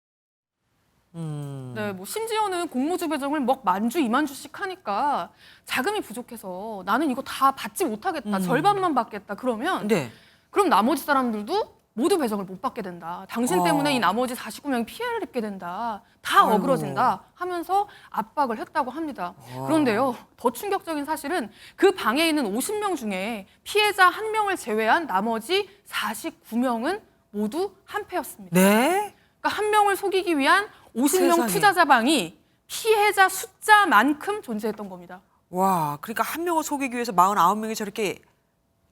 네, 심지어는 공모주 배정을 만주, 2만주씩 하니까 자금이 부족해서 나는 이거 다 받지 못하겠다. 절반만 받겠다. 그러면 그럼 나머지 사람들도 모두 배정을 못 받게 된다. 당신 때문에 이 나머지 49명이 피해를 입게 된다. 다 억울해진다 하면서 압박을 했다고 합니다. 그런데요, 더 충격적인 사실은 그 방에 있는 50명 중에 피해자 1명을 제외한 나머지 49명은 모두 한패였습니다. 네? 그러니까 1명을 속이기 위한 50명 세상에. 투자자 방이 피해자 숫자만큼 존재했던 겁니다. 와, 그러니까 한 명을 속이기 위해서 49명이 저렇게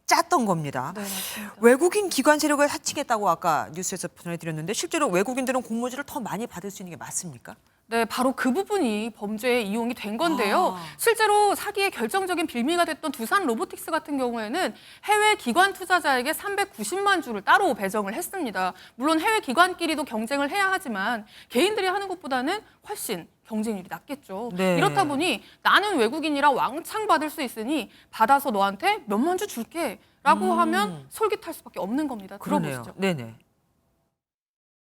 짰던 겁니다. 네, 맞습니다. 외국인 기관 세력을 사칭했다고 아까 뉴스에서 전해드렸는데 실제로 외국인들은 공모지를 더 많이 받을 수 있는 게 맞습니까? 네, 바로 그 부분이 범죄에 이용이 된 건데요. 실제로 사기의 결정적인 빌미가 됐던 두산 로보틱스 같은 경우에는 해외 기관 투자자에게 390만 주를 따로 배정을 했습니다. 물론 해외 기관끼리도 경쟁을 해야 하지만 개인들이 하는 것보다는 훨씬 경쟁률이 낮겠죠. 네. 이렇다 보니 나는 외국인이라 왕창 받을 수 있으니 받아서 너한테 몇만 주 줄게 라고 하면 솔깃할 수밖에 없는 겁니다. 들어보시죠. 네네.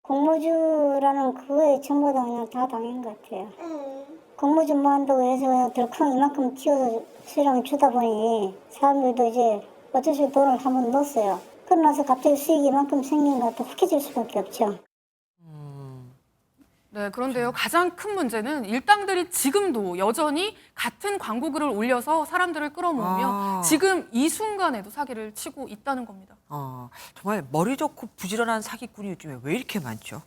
공모주라는 그거에 전부 다 그냥 다 당한 것 같아요. 공모주만 한다고 해서 그냥 들컹 이만큼 튀어서 수령을 주다 보니 사람들도 이제 어쩔 수 없이 돈을 한번 넣었어요. 그러고 나서 갑자기 수익이 이만큼 생긴 것 같아 혹해질 수밖에 없죠. 네, 그런데요. 가장 큰 문제는 일당들이 지금도 여전히 같은 광고글을 올려서 사람들을 끌어모으며 지금 이 순간에도 사기를 치고 있다는 겁니다. 정말 머리 좋고 부지런한 사기꾼이 요즘에 왜 이렇게 많죠?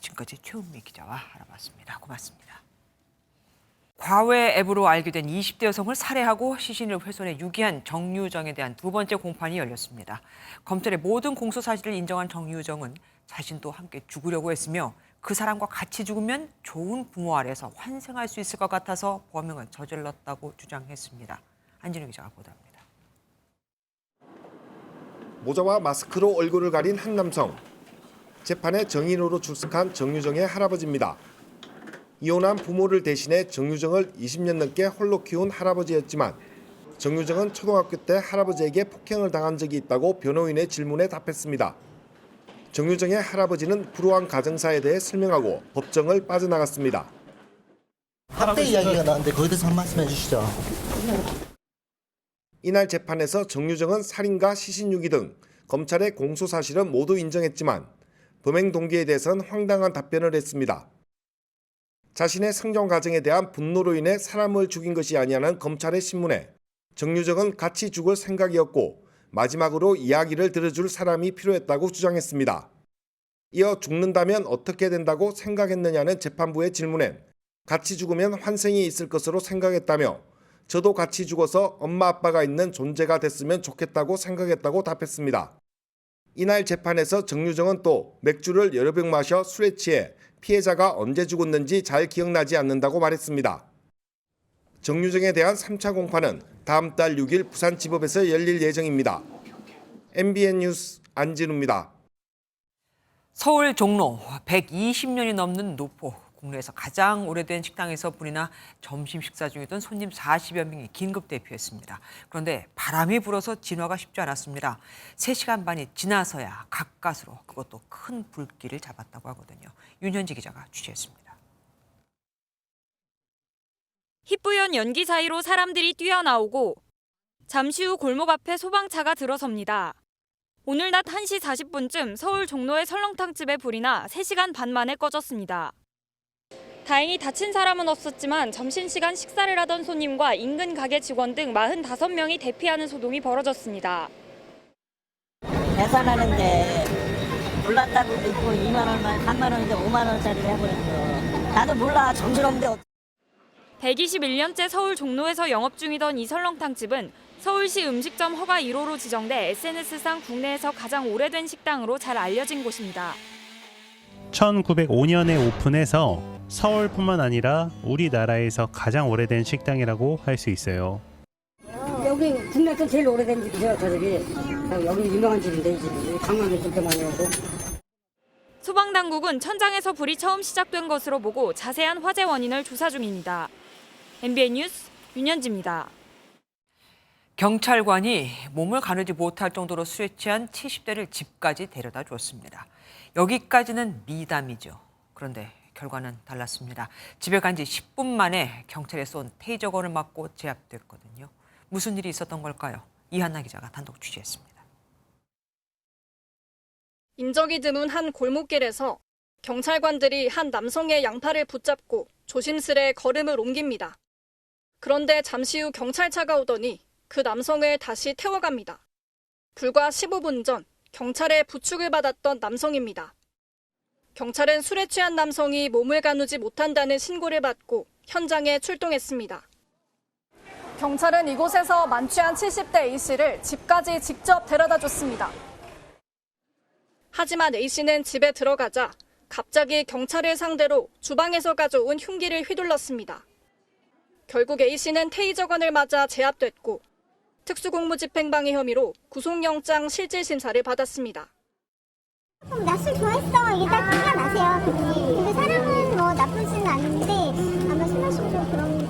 지금까지 최은미 기자와 알아봤습니다. 고맙습니다. 과외 앱으로 알게 된 20대 여성을 살해하고 시신을 훼손해 유기한 정유정에 대한 두 번째 공판이 열렸습니다. 검찰의 모든 공소 사실을 인정한 정유정은 자신도 함께 죽으려고 했으며 그 사람과 같이 죽으면 좋은 부모 아래서 환생할 수 있을 것 같아서 범행을 저질렀다고 주장했습니다. 안진우 기자가 보도합니다. 모자와 마스크로 얼굴을 가린 한 남성. 재판에 정인으로 출석한 정유정의 할아버지입니다. 이혼한 부모를 대신해 정유정을 20년 넘게 홀로 키운 할아버지였지만 정유정은 초등학교 때 할아버지에게 폭행을 당한 적이 있다고 변호인의 질문에 답했습니다. 정유정의 할아버지는 불우한 가정사에 대해 설명하고 법정을 빠져나갔습니다. 학대 이야기가 나왔는데 거기에 대해서 한 말씀 해주시죠. 이날 재판에서 정유정은 살인과 시신유기 등 검찰의 공소 사실은 모두 인정했지만 범행 동기에 대해서는 황당한 답변을 했습니다. 자신의 성장 과정에 대한 분노로 인해 사람을 죽인 것이 아니냐는 검찰의 신문에 정유정은 같이 죽을 생각이었고 마지막으로 이야기를 들어줄 사람이 필요했다고 주장했습니다. 이어 죽는다면 어떻게 된다고 생각했느냐는 재판부의 질문엔 같이 죽으면 환생이 있을 것으로 생각했다며 저도 같이 죽어서 엄마 아빠가 있는 존재가 됐으면 좋겠다고 생각했다고 답했습니다. 이날 재판에서 정유정은 또 맥주를 여러 병 마셔 술에 취해 피해자가 언제 죽었는지 잘 기억나지 않는다고 말했습니다. 정유정에 대한 3차 공판은 다음 달 6일 부산지법에서 열릴 예정입니다. MBN 뉴스 안진우입니다. 서울 종로 120년이 넘는 노포. 국내에서 가장 오래된 식당에서 불이나 점심 식사 중이던 손님 40여 명이 긴급 대피했습니다. 그런데 바람이 불어서 진화가 쉽지 않았습니다. 3시간 반이 지나서야 가까스로 그것도 큰 불길을 잡았다고 하거든요. 윤현지 기자가 취재했습니다. 희뿌연 연기 사이로 사람들이 뛰어나오고 잠시 후 골목 앞에 소방차가 들어섭니다. 오늘 낮 1시 40분쯤 서울 종로의 설렁탕집에 불이 나 3시간 반 만에 꺼졌습니다. 다행히 다친 사람은 없었지만 점심시간 식사를 하던 손님과 인근 가게 직원 등 45명이 대피하는 소동이 벌어졌습니다. 계산하는데 몰랐다고 있고 2만 원만 3만 원인데 5만 원짜리 해버렸어. 나도 몰라 정신없는데. 121년째 서울 종로에서 영업 중이던 이 설렁탕집은 서울시 음식점 허가 1호로 지정돼 SNS상 국내에서 가장 오래된 식당으로 잘 알려진 곳입니다. 1905년에 오픈해서 서울뿐만 아니라 우리나라에서 가장 오래된 식당이라고 할 수 있어요. 여기 국내에서 제일 오래된 집이죠, 저 집이. 여기 유명한 집인데 이 집이 관광객들도 많이 오고. 소방당국은 천장에서 불이 처음 시작된 것으로 보고 자세한 화재 원인을 조사 중입니다. MBN 뉴스 윤현지입니다. 경찰관이 몸을 가누지 못할 정도로 술에 취한 70대를 집까지 데려다 줬습니다. 여기까지는 미담이죠. 그런데 결과는 달랐습니다. 집에 간 지 10분 만에 경찰에 쏜 테이저건을 맞고 제압됐거든요. 무슨 일이 있었던 걸까요? 이한나 기자가 단독 취재했습니다. 인적이 드문 한 골목길에서 경찰관들이 한 남성의 양팔을 붙잡고 조심스레 걸음을 옮깁니다. 그런데 잠시 후 경찰차가 오더니 그 남성을 다시 태워갑니다. 불과 15분 전 경찰의 부축을 받았던 남성입니다. 경찰은 술에 취한 남성이 몸을 가누지 못한다는 신고를 받고 현장에 출동했습니다. 경찰은 이곳에서 만취한 70대 A씨를 집까지 직접 데려다 줬습니다. 하지만 A씨는 집에 들어가자 갑자기 경찰을 상대로 주방에서 가져온 흉기를 휘둘렀습니다. 결국 A씨는 테이저건을 맞아 제압됐고 특수공무집행방해 혐의로 구속영장 실질심사를 받았습니다. 낯을 좋아했어. 이게 딱 티가 나세요. 근데 사람은 뭐 나쁘지는 않은데 아마 술 마시고 그런 거.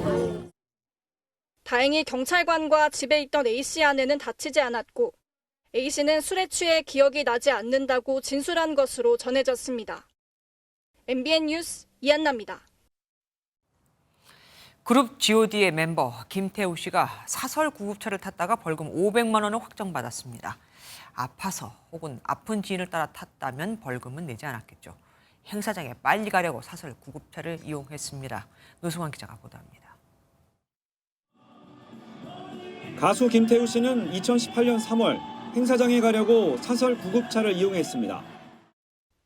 다행히 경찰관과 집에 있던 A씨 아내는 다치지 않았고 A씨는 술에 취해 기억이 나지 않는다고 진술한 것으로 전해졌습니다. MBN 뉴스 이한나입니다. 그룹 G.O.D의 멤버 김태우 씨가 사설 구급차를 탔다가 벌금 500만 원을 확정받았습니다. 아파서 혹은 아픈 지인을 따라 탔다면 벌금은 내지 않았겠죠. 행사장에 빨리 가려고 사설 구급차를 이용했습니다. 노승환 기자가 보도합니다. 가수 김태우 씨는 2018년 3월 행사장에 가려고 사설 구급차를 이용했습니다.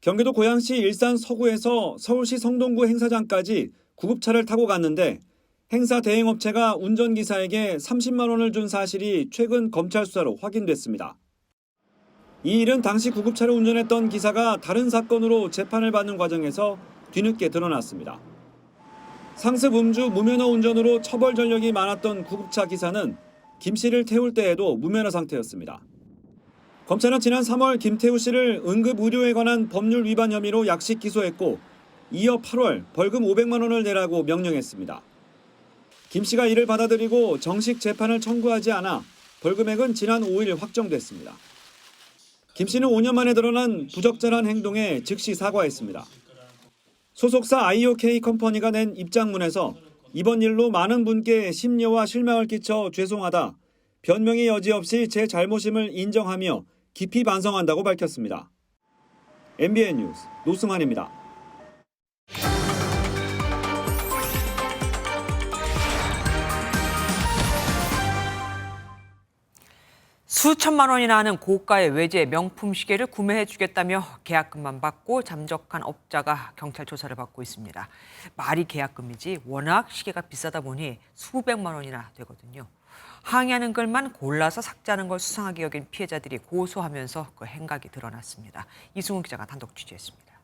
경기도 고양시 일산 서구에서 서울시 성동구 행사장까지 구급차를 타고 갔는데 행사 대행업체가 운전기사에게 30만 원을 준 사실이 최근 검찰 수사로 확인됐습니다. 이 일은 당시 구급차를 운전했던 기사가 다른 사건으로 재판을 받는 과정에서 뒤늦게 드러났습니다. 상습 음주 무면허 운전으로 처벌 전력이 많았던 구급차 기사는 김 씨를 태울 때에도 무면허 상태였습니다. 검찰은 지난 3월 김태우 씨를 응급의료에 관한 법률 위반 혐의로 약식 기소했고 이어 8월 벌금 500만 원을 내라고 명령했습니다. 김 씨가 이를 받아들이고 정식 재판을 청구하지 않아 벌금액은 지난 5일 확정됐습니다. 김 씨는 5년 만에 드러난 부적절한 행동에 즉시 사과했습니다. 소속사 IOK 컴퍼니가 낸 입장문에서 이번 일로 많은 분께 심려와 실망을 끼쳐 죄송하다. 변명의 여지 없이 제 잘못임을 인정하며 깊이 반성한다고 밝혔습니다. MBN 뉴스 노승환입니다. 수천만 원이나 하는 고가의 외제 명품 시계를 구매해주겠다며 계약금만 받고 잠적한 업자가 경찰 조사를 받고 있습니다. 말이 계약금이지 워낙 시계가 비싸다 보니 수백만 원이나 되거든요. 항의하는 글만 골라서 삭제하는 걸 수상하게 여긴 피해자들이 고소하면서 그 행각이 드러났습니다. 이승훈 기자가 단독 취재했습니다.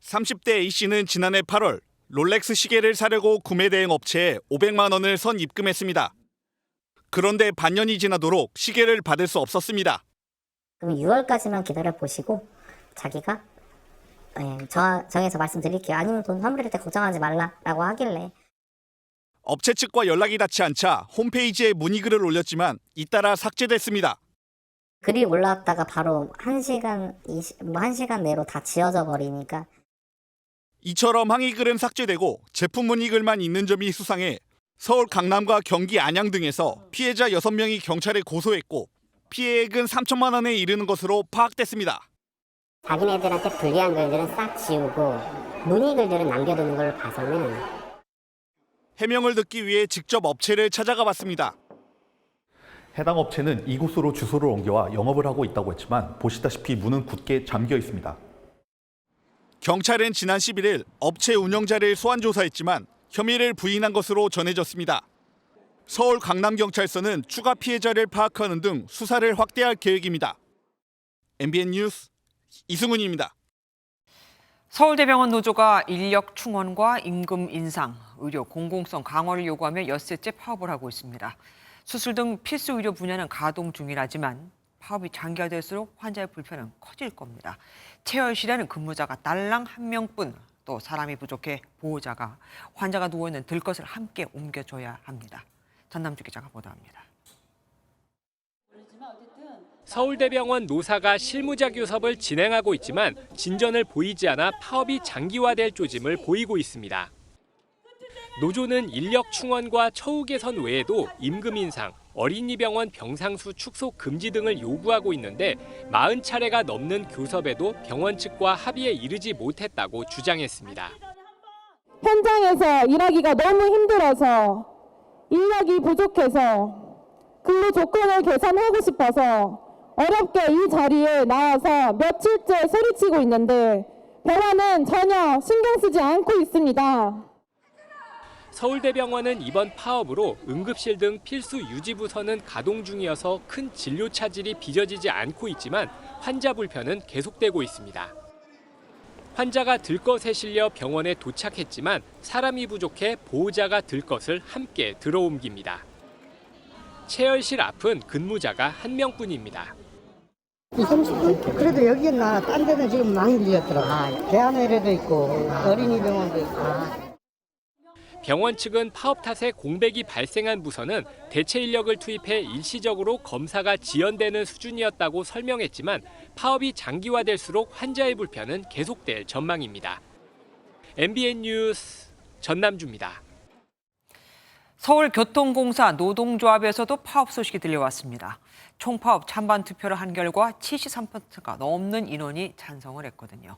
30대 A씨는 지난해 8월 롤렉스 시계를 사려고 구매 대행 업체에 500만 원을 선 입금했습니다. 그런데 반년이 지나도록 시계를 받을 수 없었습니다. 그럼 6월까지만 기다려 보시고 자기가 정해서 말씀드릴게요. 아니면 돈 환불할 때 걱정하지 말라라고 하길래. 업체 측과 연락이 닿지 않자 홈페이지에 문의글을 올렸지만 잇따라 삭제됐습니다. 글이 올라왔다가 바로 1시간 내로 다 지워져 버리니까. 이처럼 항의글은 삭제되고 제품 문의글만 있는 점이 수상해 서울 강남과 경기 안양 등에서 피해자 6명이 경찰에 고소했고 피해액은 3천만 원에 이르는 것으로 파악됐습니다. 자기네들한테 불리한 글들은 싹 지우고 문의글들은 남겨두는 걸 봐서는 해명을 듣기 위해 직접 업체를 찾아가 봤습니다. 해당 업체는 이곳으로 주소를 옮겨와 영업을 하고 있다고 했지만 보시다시피 문은 굳게 잠겨 있습니다. 경찰은 지난 11일 업체 운영자를 소환 조사했지만 혐의를 부인한 것으로 전해졌습니다. 서울 강남경찰서는 추가 피해자를 파악하는 등 수사를 확대할 계획입니다. MBN 뉴스 이승훈입니다. 서울대병원 노조가 인력 충원과 임금 인상, 의료 공공성 강화를 요구하며 엿새째 파업을 하고 있습니다. 수술 등 필수 의료 분야는 가동 중이라지만 파업이 장기화될수록 환자의 불편은 커질 겁니다. 체열실에는 근무자가 딸랑 1명뿐, 또 사람이 부족해 보호자가 환자가 누워있는 들것을 함께 옮겨줘야 합니다. 전남주 기자가 보도합니다. 서울대병원 노사가 실무자 교섭을 진행하고 있지만 진전을 보이지 않아 파업이 장기화될 조짐을 보이고 있습니다. 노조는 인력 충원과 처우 개선 외에도 임금 인상, 어린이병원 병상수 축소 금지 등을 요구하고 있는데 40차례가 넘는 교섭에도 병원 측과 합의에 이르지 못했다고 주장했습니다. 현장에서 일하기가 너무 힘들어서 인력이 부족해서 근로 조건을 개선하고 싶어서 어렵게 이 자리에 나와서 며칠째 소리치고 있는데 병원은 전혀 신경 쓰지 않고 있습니다. 서울대병원은 이번 파업으로 응급실 등 필수 유지부서는 가동 중이어서 큰 진료 차질이 빚어지지 않고 있지만 환자 불편은 계속되고 있습니다. 환자가 들것에 실려 병원에 도착했지만 사람이 부족해 보호자가 들것을 함께 들어옮깁니다. 체열실 앞은 근무자가 1명뿐입니다. 30분? 그래도 여기는 딴 데는 지금 많이 밀렸더라. 대한의례도 있고 어린이병원도 있고. 병원 측은 파업 탓에 공백이 발생한 부서는 대체 인력을 투입해 일시적으로 검사가 지연되는 수준이었다고 설명했지만 파업이 장기화될수록 환자의 불편은 계속될 전망입니다. MBN 뉴스 전남주입니다. 서울교통공사 노동조합에서도 파업 소식이 들려왔습니다. 총파업 찬반 투표를 한 결과 73%가 넘는 인원이 찬성을 했거든요.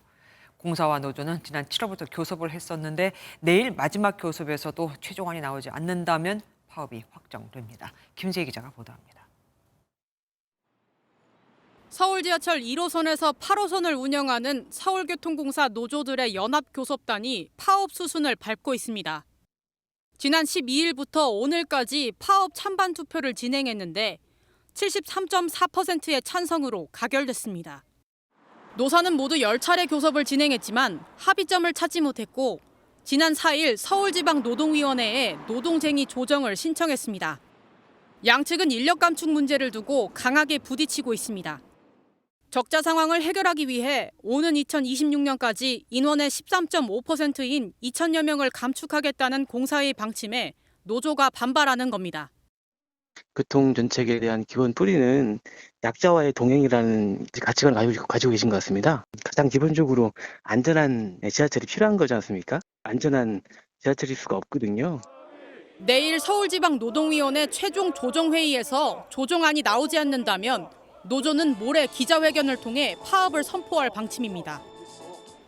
공사와 노조는 지난 7월부터 교섭을 했었는데 내일 마지막 교섭에서도 최종안이 나오지 않는다면 파업이 확정됩니다. 김세희 기자가 보도합니다. 서울 지하철 1호선에서 8호선을 운영하는 서울교통공사 노조들의 연합교섭단이 파업 수순을 밟고 있습니다. 지난 12일부터 오늘까지 파업 찬반 투표를 진행했는데 73.4%의 찬성으로 가결됐습니다. 노사는 모두 10차례 교섭을 진행했지만 합의점을 찾지 못했고 지난 4일 서울지방노동위원회에 노동쟁의 조정을 신청했습니다. 양측은 인력 감축 문제를 두고 강하게 부딪히고 있습니다. 적자 상황을 해결하기 위해 오는 2026년까지 인원의 13.5%인 2천여 명을 감축하겠다는 공사의 방침에 노조가 반발하는 겁니다. 교통정책에 대한 기본 뿌리는 약자와의 동행이라는 가치관을 가지고 계신 것 같습니다. 가장 기본적으로 안전한 지하철이 필요한 거지 않습니까? 안전한 지하철일 수가 없거든요. 내일 서울지방노동위원회 최종 조정회의에서 조정안이 나오지 않는다면 노조는 모레 기자회견을 통해 파업을 선포할 방침입니다.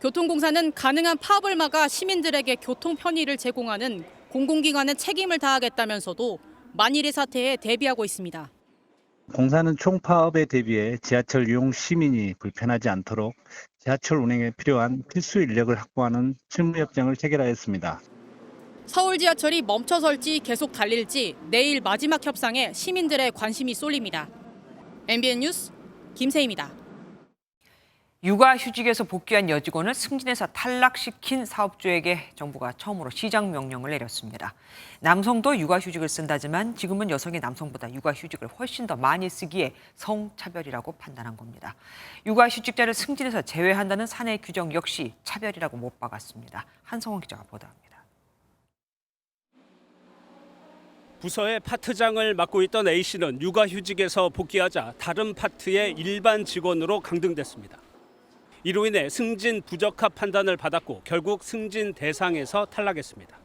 교통공사는 가능한 파업을 막아 시민들에게 교통 편의를 제공하는 공공기관의 책임을 다하겠다면서도 만일의 사태에 대비하고 있습니다. 공사는 총파업에 대비해 지하철 이용 시민이 불편하지 않도록 지하철 운행에 필요한 필수 인력을 확보하는 실무협정을 체결하였습니다. 서울 지하철이 멈춰설지 계속 달릴지 내일 마지막 협상에 시민들의 관심이 쏠립니다. MBN 뉴스 김세희입니다. 육아휴직에서 복귀한 여직원을 승진해서 탈락시킨 사업주에게 정부가 처음으로 시정 명령을 내렸습니다. 남성도 육아휴직을 쓴다지만 지금은 여성이 남성보다 육아휴직을 훨씬 더 많이 쓰기에 성차별이라고 판단한 겁니다. 육아휴직자를 승진해서 제외한다는 사내 규정 역시 차별이라고 못 박았습니다. 한성원 기자가 보도합니다. 부서의 파트장을 맡고 있던 A씨는 육아휴직에서 복귀하자 다른 파트의 일반 직원으로 강등됐습니다. 이로 인해 승진 부적합 판단을 받았고 결국 승진 대상에서 탈락했습니다.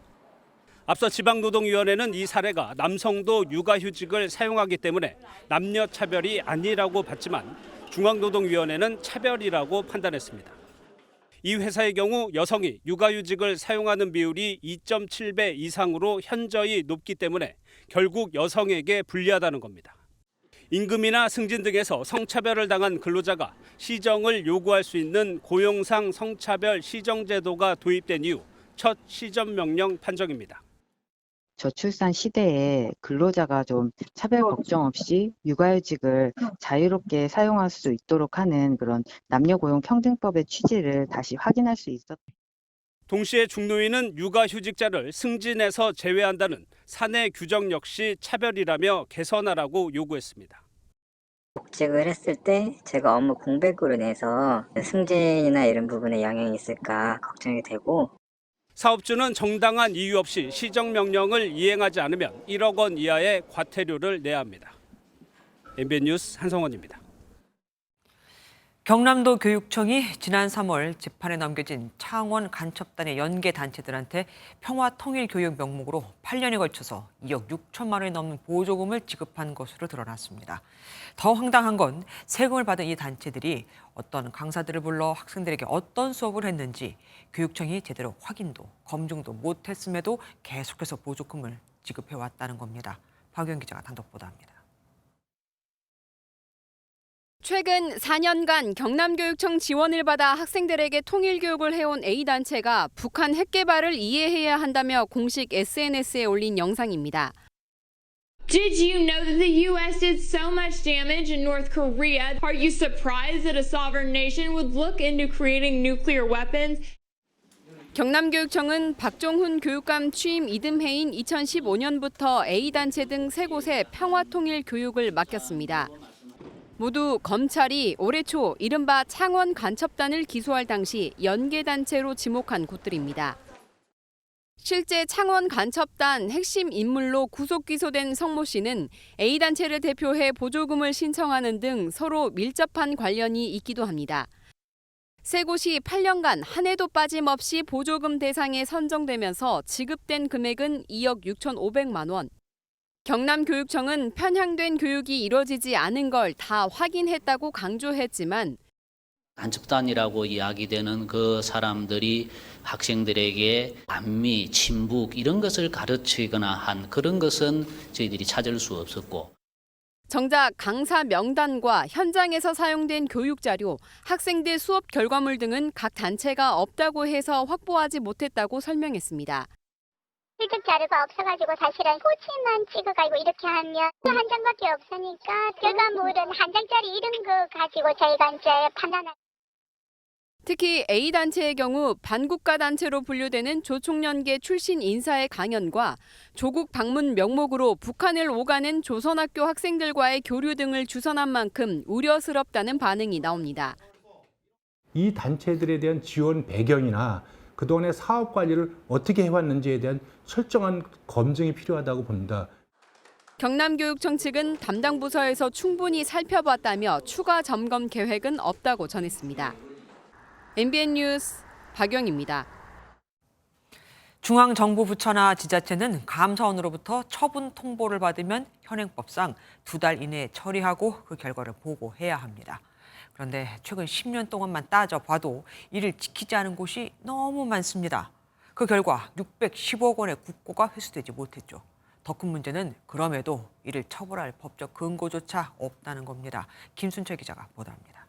앞서 지방노동위원회는 이 사례가 남성도 육아휴직을 사용하기 때문에 남녀 차별이 아니라고 봤지만 중앙노동위원회는 차별이라고 판단했습니다. 이 회사의 경우 여성이 육아휴직을 사용하는 비율이 2.7배 이상으로 현저히 높기 때문에 결국 여성에게 불리하다는 겁니다. 임금이나 승진 등에서 성차별을 당한 근로자가 시정을 요구할 수 있는 고용상 성차별 시정제도가 도입된 이후 첫 시정명령 판정입니다. 저출산 시대에 근로자가 좀 차별 걱정 없이 육아휴직을 자유롭게 사용할 수 있도록 하는 그런 남녀고용평등법의 취지를 다시 확인할 수 있었다. 동시에 중노위는 육아휴직자를 승진에서 제외한다는 사내 규정 역시 차별이라며 개선하라고 요구했습니다. 복직을 했을 때 제가 업무 공백으로 인해서 승진이나 이런 부분에 영향이 있을까 걱정이 되고 사업주는 정당한 이유 없이 시정명령을 이행하지 않으면 1억 원 이하의 과태료를 내야 합니다. MBN 뉴스 한성원입니다. 경남도 교육청이 지난 3월 재판에 넘겨진 창원 간첩단의 연계 단체들한테 평화통일교육 명목으로 8년에 걸쳐서 2억 6천만 원이 넘는 보조금을 지급한 것으로 드러났습니다. 더 황당한 건 세금을 받은 이 단체들이 어떤 강사들을 불러 학생들에게 어떤 수업을 했는지 교육청이 제대로 확인도 검증도 못했음에도 계속해서 보조금을 지급해왔다는 겁니다. 박유영 기자가 단독 보도합니다. 최근 4년간 경남교육청 지원을 받아 학생들에게 통일교육을 해온 A단체가 북한 핵개발을 이해해야 한다며 공식 SNS에 올린 영상입니다. Did you know that the U.S. did so much damage in North Korea? Are you surprised that a sovereign nation would look into creating nuclear weapons? 경남교육청은 박종훈 교육감 취임 이듬해인 2015년부터 A단체 등 3곳에 평화통일 교육을 맡겼습니다. 모두 검찰이 올해 초 이른바 창원 간첩단을 기소할 당시 연계단체로 지목한 곳들입니다. 실제 창원 간첩단 핵심 인물로 구속 기소된 성모 씨는 A단체를 대표해 보조금을 신청하는 등 서로 밀접한 관련이 있기도 합니다. 세 곳이 8년간 한 해도 빠짐없이 보조금 대상에 선정되면서 지급된 금액은 2억 6,500만 원. 경남교육청은 편향된 교육이 이뤄지지 않은 걸 다 확인했다고 강조했지만 간첩단이라고 이야기되는 그 사람들이 학생들에게 반미, 친북 이런 것을 가르치거나 한 그런 것은 저희들이 찾을 수 없었고 정작 강사 명단과 현장에서 사용된 교육자료, 학생들 수업 결과물 등은 각 단체가 없다고 해서 확보하지 못했다고 설명했습니다. 실적 자료가 없어가지고 사실은 호치만 찍어가지고 이렇게 하면 한 장밖에 없으니까 결과물은 한 장짜리 이런 거 가지고 저희가 이제 판단할. 특히 A단체의 경우 반국가 단체로 분류되는 조총련계 출신 인사의 강연과 조국 방문 명목으로 북한을 오가는 조선학교 학생들과의 교류 등을 주선한 만큼 우려스럽다는 반응이 나옵니다. 이 단체들에 대한 지원 배경이나 그동안의 사업 관리를 어떻게 해왔는지에 대한 철저한 검증이 필요하다고 봅니다. 경남교육청 측은 담당 부서에서 충분히 살펴봤다며 추가 점검 계획은 없다고 전했습니다. MBN 뉴스 박영입니다. 중앙정부부처나 지자체는 감사원으로부터 처분 통보를 받으면 현행법상 2달 이내에 처리하고 그 결과를 보고해야 합니다. 그런데 최근 10년 동안만 따져봐도 이를 지키지 않은 곳이 너무 많습니다. 그 결과 610억 원의 국고가 회수되지 못했죠. 더 큰 문제는 그럼에도 이를 처벌할 법적 근거조차 없다는 겁니다. 김순철 기자가 보도합니다.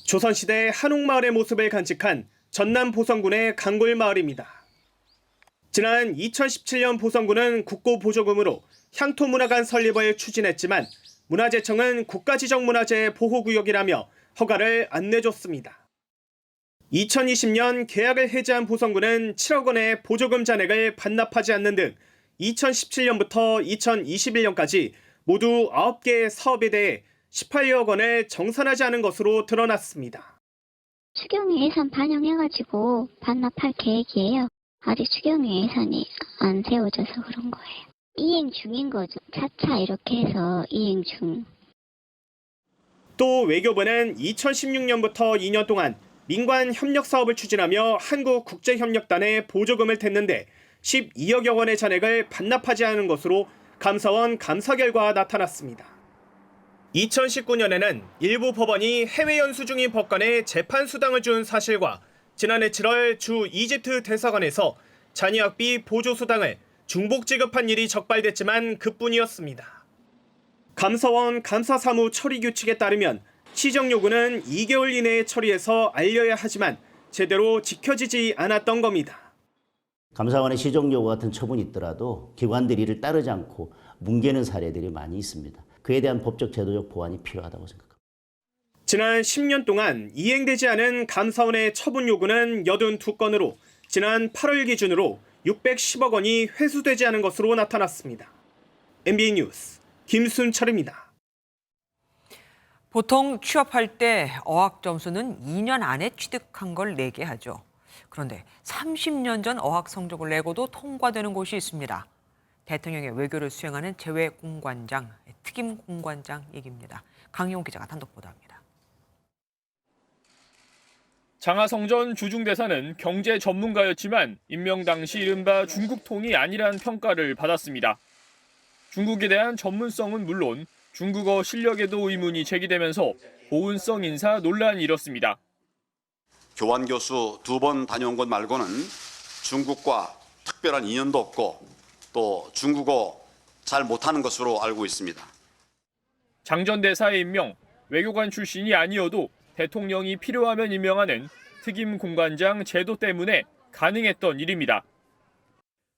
조선시대 한옥마을의 모습을 간직한 전남 보성군의 강골마을입니다. 지난 2017년 보성군은 국고 보조금으로 향토문화관 설립을 추진했지만 문화재청은 국가지정문화재 보호구역이라며 허가를 안 내줬습니다. 2020년 계약을 해지한 보성군은 7억 원의 보조금 잔액을 반납하지 않는 등 2017년부터 2021년까지 모두 9개의 사업에 대해 18억 원을 정산하지 않은 것으로 드러났습니다. 추경위 예산 반영해가지고 반납할 계획이에요. 아직 추경위 예산이 안 세워져서 그런 거예요. 이행 중인 거죠. 차차 이렇게 해서 이행 중. 또 외교부는 2016년부터 2년 동안 민관 협력 사업을 추진하며 한국국제협력단에 보조금을 댔는데 12억여 원의 잔액을 반납하지 않은 것으로 감사원 감사 결과가 나타났습니다. 2019년에는 일부 법원이 해외 연수 중인 법관에 재판 수당을 준 사실과 지난해 7월 주 이집트 대사관에서 잔여학비 보조 수당을 중복 지급한 일이 적발됐지만 그뿐이었습니다. 감사원 감사사무 처리 규칙에 따르면 시정 요구는 2개월 이내에 처리해서 알려야 하지만 제대로 지켜지지 않았던 겁니다. 감사원의 시정 요구 같은 처분이 있더라도 기관들이 이를 따르지 않고 뭉개는 사례들이 많이 있습니다. 그에 대한 법적 제도적 보완이 필요하다고 생각합니다. 지난 10년 동안 이행되지 않은 감사원의 처분 요구는 82건으로 지난 8월 기준으로 610억 원이 회수되지 않은 것으로 나타났습니다. MBN 뉴스 김순철입니다. 보통 취업할 때 어학 점수는 2년 안에 취득한 걸 내게 하죠. 그런데 30년 전 어학 성적을 내고도 통과되는 곳이 있습니다. 대통령의 외교를 수행하는 제외공관장, 특임공관장 얘기입니다. 강용 기자가 단독 보도합니다. 장하성 주중대사는 경제 전문가였지만 임명 당시 이른바 중국통이 아니란 평가를 받았습니다. 중국에 대한 전문성은 물론 중국어 실력에도 의문이 제기되면서 보은성 인사 논란이 일었습니다. 교환 교수 2번 다녀온 것 말고는 중국과 특별한 인연도 없고 또 중국어 잘 못하는 것으로 알고 있습니다. 장전 대사의 임명, 외교관 출신이 아니어도 대통령이 필요하면 임명하는 특임 공관장 제도 때문에 가능했던 일입니다.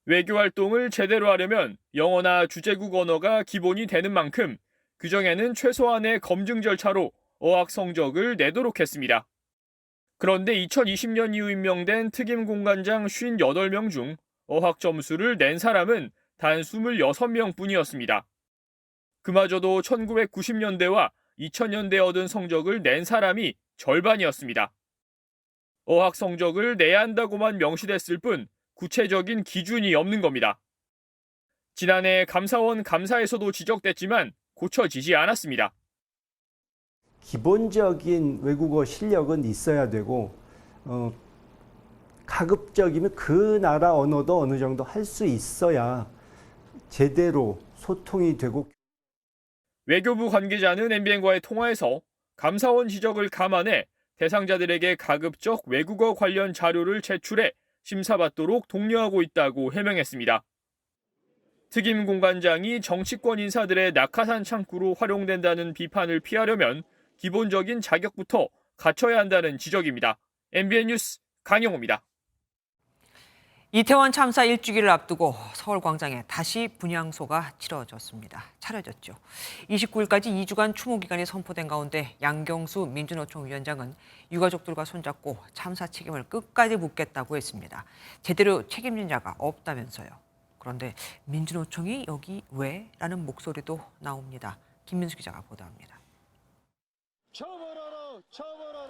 외교 활동을 제대로 하려면 영어나 주재국 언어가 기본이 되는 만큼 규정에는 최소한의 검증 절차로 어학 성적을 내도록 했습니다. 그런데 2020년 이후 임명된 특임 공관장 58명 중 어학 점수를 낸 사람은 단 26명 뿐이었습니다. 그마저도 1990년대와 2000년대에 얻은 성적을 낸 사람이 절반이었습니다. 어학 성적을 내야 한다고만 명시됐을 뿐 구체적인 기준이 없는 겁니다. 지난해 감사원 감사에서도 지적됐지만 고쳐지지 않았습니다. 기본적인 외국어 실력은 있어야 되고 가급적이면 그 나라 언어도 어느 정도 할 수 있어야 제대로 소통이 되고. 외교부 관계자는 MBN과의 통화에서 감사원 지적을 감안해 대상자들에게 가급적 외국어 관련 자료를 제출해 심사받도록 독려하고 있다고 해명했습니다. 특임 공관장이 정치권 인사들의 낙하산 창구로 활용된다는 비판을 피하려면 기본적인 자격부터 갖춰야 한다는 지적입니다. MBN 뉴스 강영호입니다. 이태원 참사 1주기를 앞두고 서울광장에 다시 분향소가 차려졌죠. 29일까지 2주간 추모 기간이 선포된 가운데 양경수 민주노총 위원장은 유가족들과 손잡고 참사 책임을 끝까지 묻겠다고 했습니다. 제대로 책임진 자가 없다면서요. 그런데 민주노총이 여기 왜? 라는 목소리도 나옵니다. 김민수 기자가 보도합니다.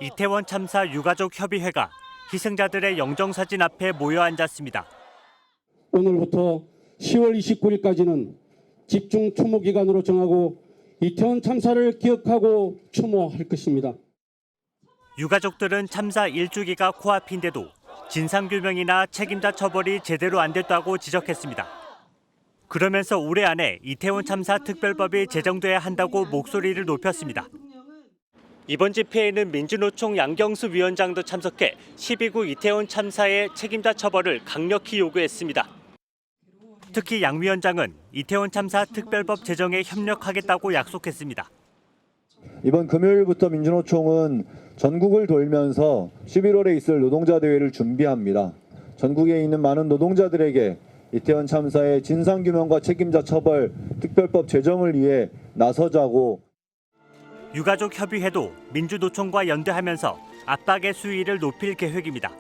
이태원 참사 유가족 협의회가 희생자들의 영정사진 앞에 모여 앉았습니다. 오늘부터 10월 29일까지는 집중 추모 기간으로 정하고 이태원 참사를 기억하고 추모할 것입니다. 유가족들은 참사 1주기가 코앞인데도 진상규명이나 책임자 처벌이 제대로 안 됐다고 지적했습니다. 그러면서 올해 안에 이태원 참사 특별법이 제정돼야 한다고 목소리를 높였습니다. 이번 집회에는 민주노총 양경수 위원장도 참석해 12구 이태원 참사의 책임자 처벌을 강력히 요구했습니다. 특히 양 위원장은 이태원 참사 특별법 제정에 협력하겠다고 약속했습니다. 이번 금요일부터 민주노총은 전국을 돌면서 11월에 있을 노동자 대회를 준비합니다. 전국에 있는 많은 노동자들에게 이태원 참사의 진상규명과 책임자 처벌 특별법 제정을 위해 나서자고. 유가족 협의회도 민주노총과 연대하면서 압박의 수위를 높일 계획입니다.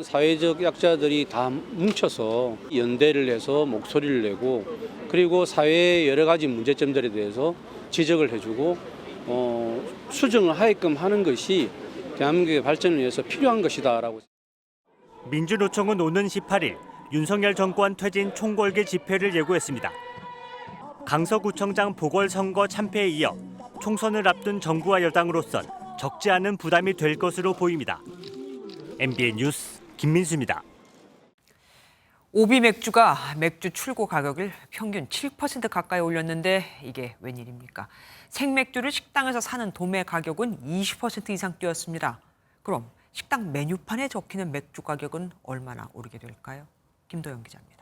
사회적 약자들이 다 뭉쳐서 연대를 해서 목소리를 내고 그리고 사회의 여러 가지 문제점들에 대해서 지적을 해주고 수정을 하게끔 하는 것이 대한민국의 발전을 위해서 필요한 것이다라고. 민주노총은 오는 18일 윤석열 정권 퇴진 총궐기 집회를 예고했습니다. 강서구청장 보궐선거 참패에 이어 총선을 앞둔 정부와 여당으로선 적지 않은 부담이 될 것으로 보입니다. MBN 뉴스 김민수입니다. 오비 맥주가 맥주 출고 가격을 평균 7% 가까이 올렸는데 이게 웬일입니까? 생맥주를 식당에서 사는 도매 가격은 20% 이상 뛰었습니다. 그럼 식당 메뉴판에 적히는 맥주 가격은 얼마나 오르게 될까요? 김도영 기자입니다.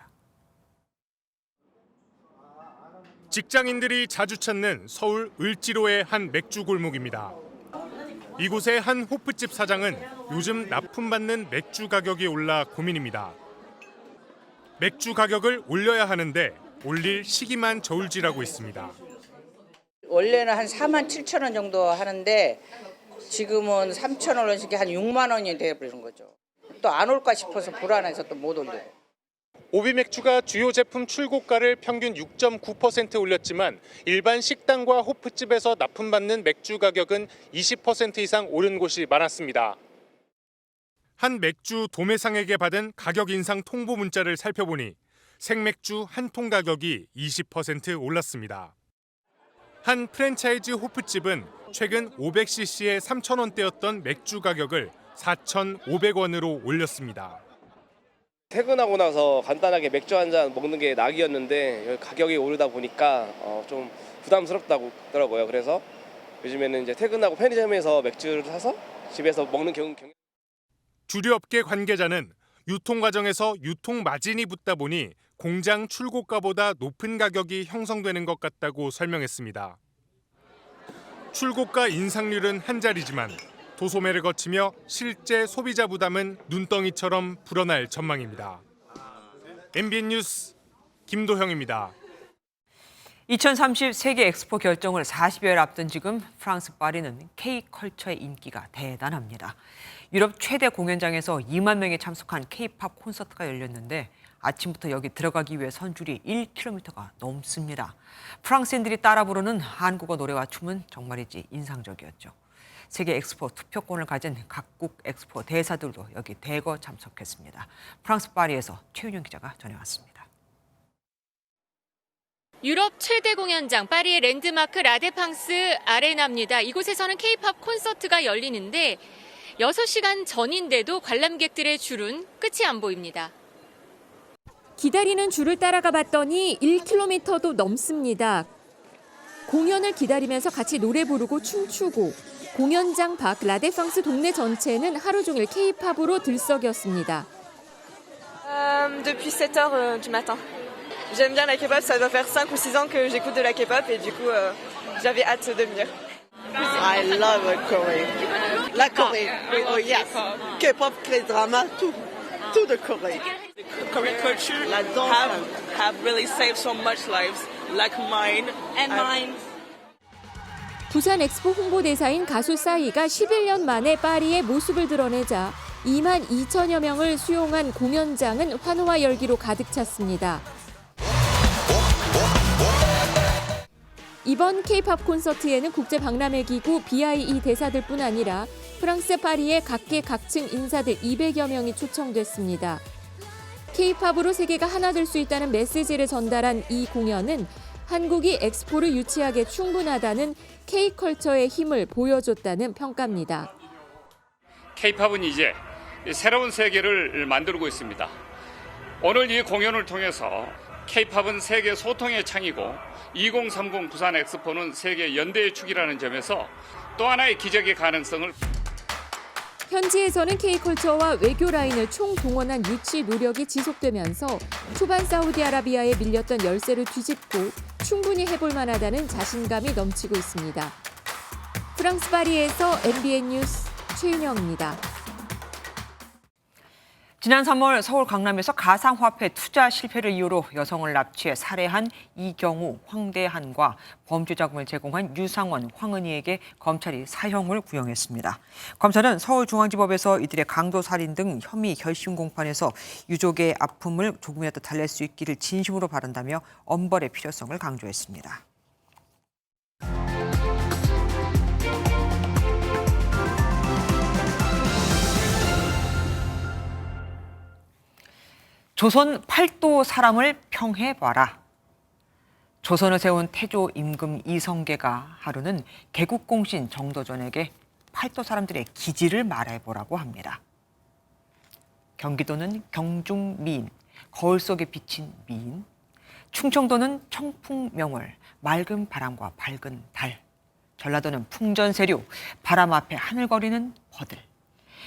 직장인들이 자주 찾는 서울 을지로의 한 맥주 골목입니다. 이곳의 한 호프집 사장은 요즘 납품받는 맥주 가격이 올라 고민입니다. 맥주 가격을 올려야 하는데 올릴 시기만 저울질하고 있습니다. 원래는 한 4만 7천 원 정도 하는데 지금은 3천 원씩 한 6만 원이 되어버리는 거죠. 또 안 올까 싶어서 불안해서 또 못 올리고. 오비 맥주가 주요 제품 출고가를 평균 6.9% 올렸지만 일반 식당과 호프집에서 납품받는 맥주 가격은 20% 이상 오른 곳이 많았습니다. 한 맥주 도매상에게 받은 가격 인상 통보 문자를 살펴보니 생맥주 한 통 가격이 20% 올랐습니다. 한 프랜차이즈 호프집은 최근 500cc의 3,000원대였던 맥주 가격을 4,500원으로 올렸습니다. 퇴근하고 나서 간단하게 맥주 한 잔 먹는 게 낙이었는데 가격이 오르다 보니까 좀 부담스럽다고 하더라고요. 그래서 요즘에는 이제 퇴근하고 편의점에서 맥주를 사서 집에서 먹는 경우. 주류업계 관계자는 유통 과정에서 유통 마진이 붙다 보니 공장 출고가보다 높은 가격이 형성되는 것 같다고 설명했습니다. 출고가 인상률은 한 자리지만 도소매를 거치며 실제 소비자 부담은 눈덩이처럼 불어날 전망입니다. MBN 뉴스 김도형입니다. 2030 세계 엑스포 결정을 40여일 앞둔 지금 프랑스 파리는 K-컬처의 인기가 대단합니다. 유럽 최대 공연장에서 2만 명이 참석한 K-팝 콘서트가 열렸는데 아침부터 여기 들어가기 위해 선줄이 1km가 넘습니다. 프랑스인들이 따라 부르는 한국어 노래와 춤은 정말이지 인상적이었죠. 세계 엑스포 투표권을 가진 각국 엑스포 대사들도 여기 대거 참석했습니다. 프랑스 파리에서 최윤영 기자가 전해왔습니다. 유럽 최대 공연장 파리의 랜드마크 라데팡스 아레나입니다. 이곳에서는 K-팝 콘서트가 열리는데 6시간 전인데도 관람객들의 줄은 끝이 안 보입니다. 기다리는 줄을 따라가 봤더니 1km도 넘습니다. 공연을 기다리면서 같이 노래 부르고 춤추고 공연장 밖 라데팡스 동네 전체는 하루 종일 K-팝으로 들썩였습니다. Depuis 7h du matin. J'aime bien la K-pop, ça doit faire 5 ou 6 ans que j'écoute de la K-pop et du coup j'avais hâte de venir. I love Korea. La Corée. Oh yes. K-pop, K-drama, tout de Corée. Korean culture have really saved so much lives, like mine and mine. 부산 엑스포 홍보대사인 가수 싸이가 11년 만에 파리의 모습을 드러내자 2만 2천여 명을 수용한 공연장은 환호와 열기로 가득 찼습니다. 이번 K-팝 콘서트에는 국제박람회 기구 BIE 대사들뿐 아니라 프랑스 파리의 각계 각층 인사들 200여 명이 초청됐습니다. K-팝으로 세계가 하나 될 수 있다는 메시지를 전달한 이 공연은 한국이 엑스포를 유치하기에 충분하다는 K-컬처의 힘을 보여줬다는 평가입니다. K-팝은 이제 새로운 세계를 만들고 있습니다. 오늘 이 공연을 통해서 K-팝은 세계 소통의 창이고 2030 부산 엑스포는 세계 연대의 축이라는 점에서 또 하나의 기적의 가능성을 현지에서는 K-컬처와 외교 라인을 총동원한 유치 노력이 지속되면서 초반 사우디아라비아에 밀렸던 열세를 뒤집고 충분히 해볼 만하다는 자신감이 넘치고 있습니다. 프랑스 파리에서 MBN 뉴스 최윤영입니다. 지난 3월 서울 강남에서 가상화폐 투자 실패를 이유로 여성을 납치해 살해한 이경우, 황대한과 범죄 자금을 제공한 유상원, 황은희에게 검찰이 사형을 구형했습니다. 검찰은 서울중앙지법에서 이들의 강도살인 등 혐의 결심 공판에서 유족의 아픔을 조금이라도 달랠 수 있기를 진심으로 바란다며 엄벌의 필요성을 강조했습니다. 조선 팔도 사람을 평해봐라. 조선을 세운 태조 임금 이성계가 하루는 개국공신 정도전에게 팔도 사람들의 기지를 말해보라고 합니다. 경기도는 경중미인, 거울 속에 비친 미인, 충청도는 청풍명월, 맑은 바람과 밝은 달, 전라도는 풍전세류, 바람 앞에 하늘거리는 버들,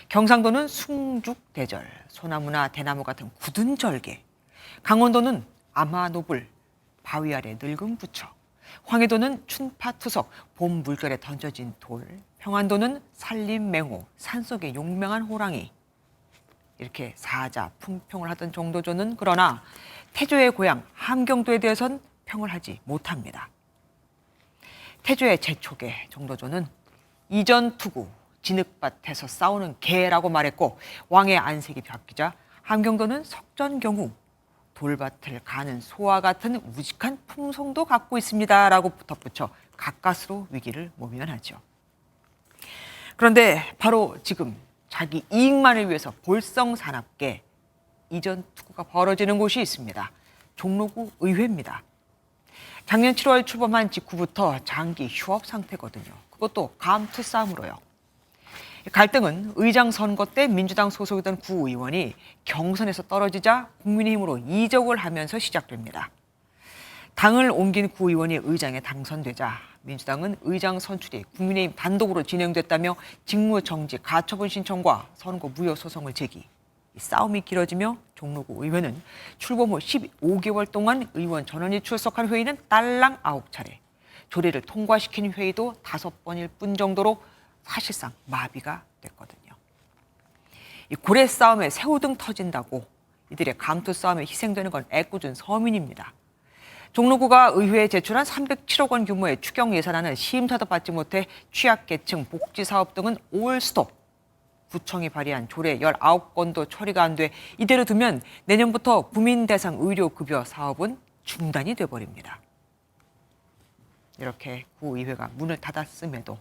경상도는 숭죽대절, 소나무나 대나무 같은 굳은 절개, 강원도는 아마노불, 바위 아래 늙은 부처, 황해도는 춘파투석, 봄 물결에 던져진 돌, 평안도는 산림맹호, 산속의 용맹한 호랑이. 이렇게 사자, 품평을 하던 정도조는 그러나 태조의 고향 함경도에 대해선 평을 하지 못합니다. 태조의 제초계 정도조는 이전 투구, 진흙밭에서 싸우는 개라고 말했고 왕의 안색이 바뀌자 함경도는 석전경우, 돌밭을 가는 소와 같은 우직한 품성도 갖고 있습니다라고 덧붙여 가까스로 위기를 모면하죠. 그런데 바로 지금 자기 이익만을 위해서 볼성사납게 이전 투구가 벌어지는 곳이 있습니다. 종로구 의회입니다. 작년 7월 출범한 직후부터 장기 휴업 상태거든요. 그것도 감투싸움으로요. 갈등은 의장 선거 때 민주당 소속이던 구의원이 경선에서 떨어지자 국민의힘으로 이적을 하면서 시작됩니다. 당을 옮긴 구의원이 의장에 당선되자 민주당은 의장 선출이 국민의힘 단독으로 진행됐다며 직무정지 가처분 신청과 선거 무효 소송을 제기. 싸움이 길어지며 종로구 의회는 출범 후 15개월 동안 의원 전원이 출석한 회의는 딸랑 9차례, 조례를 통과시킨 회의도 5번일 뿐 정도로 사실상 마비가 됐거든요. 이 고래 싸움에 새우등 터진다고 이들의 감투 싸움에 희생되는 건 애꿎은 서민입니다. 종로구가 의회에 제출한 307억 원 규모의 추경 예산안은 심사도 받지 못해 취약계층 복지사업 등은 올 스톱. 구청이 발의한 조례 19건도 처리가 안 돼 이대로 두면 내년부터 구민 대상 의료급여 사업은 중단이 돼버립니다. 이렇게 구의회가 문을 닫았음에도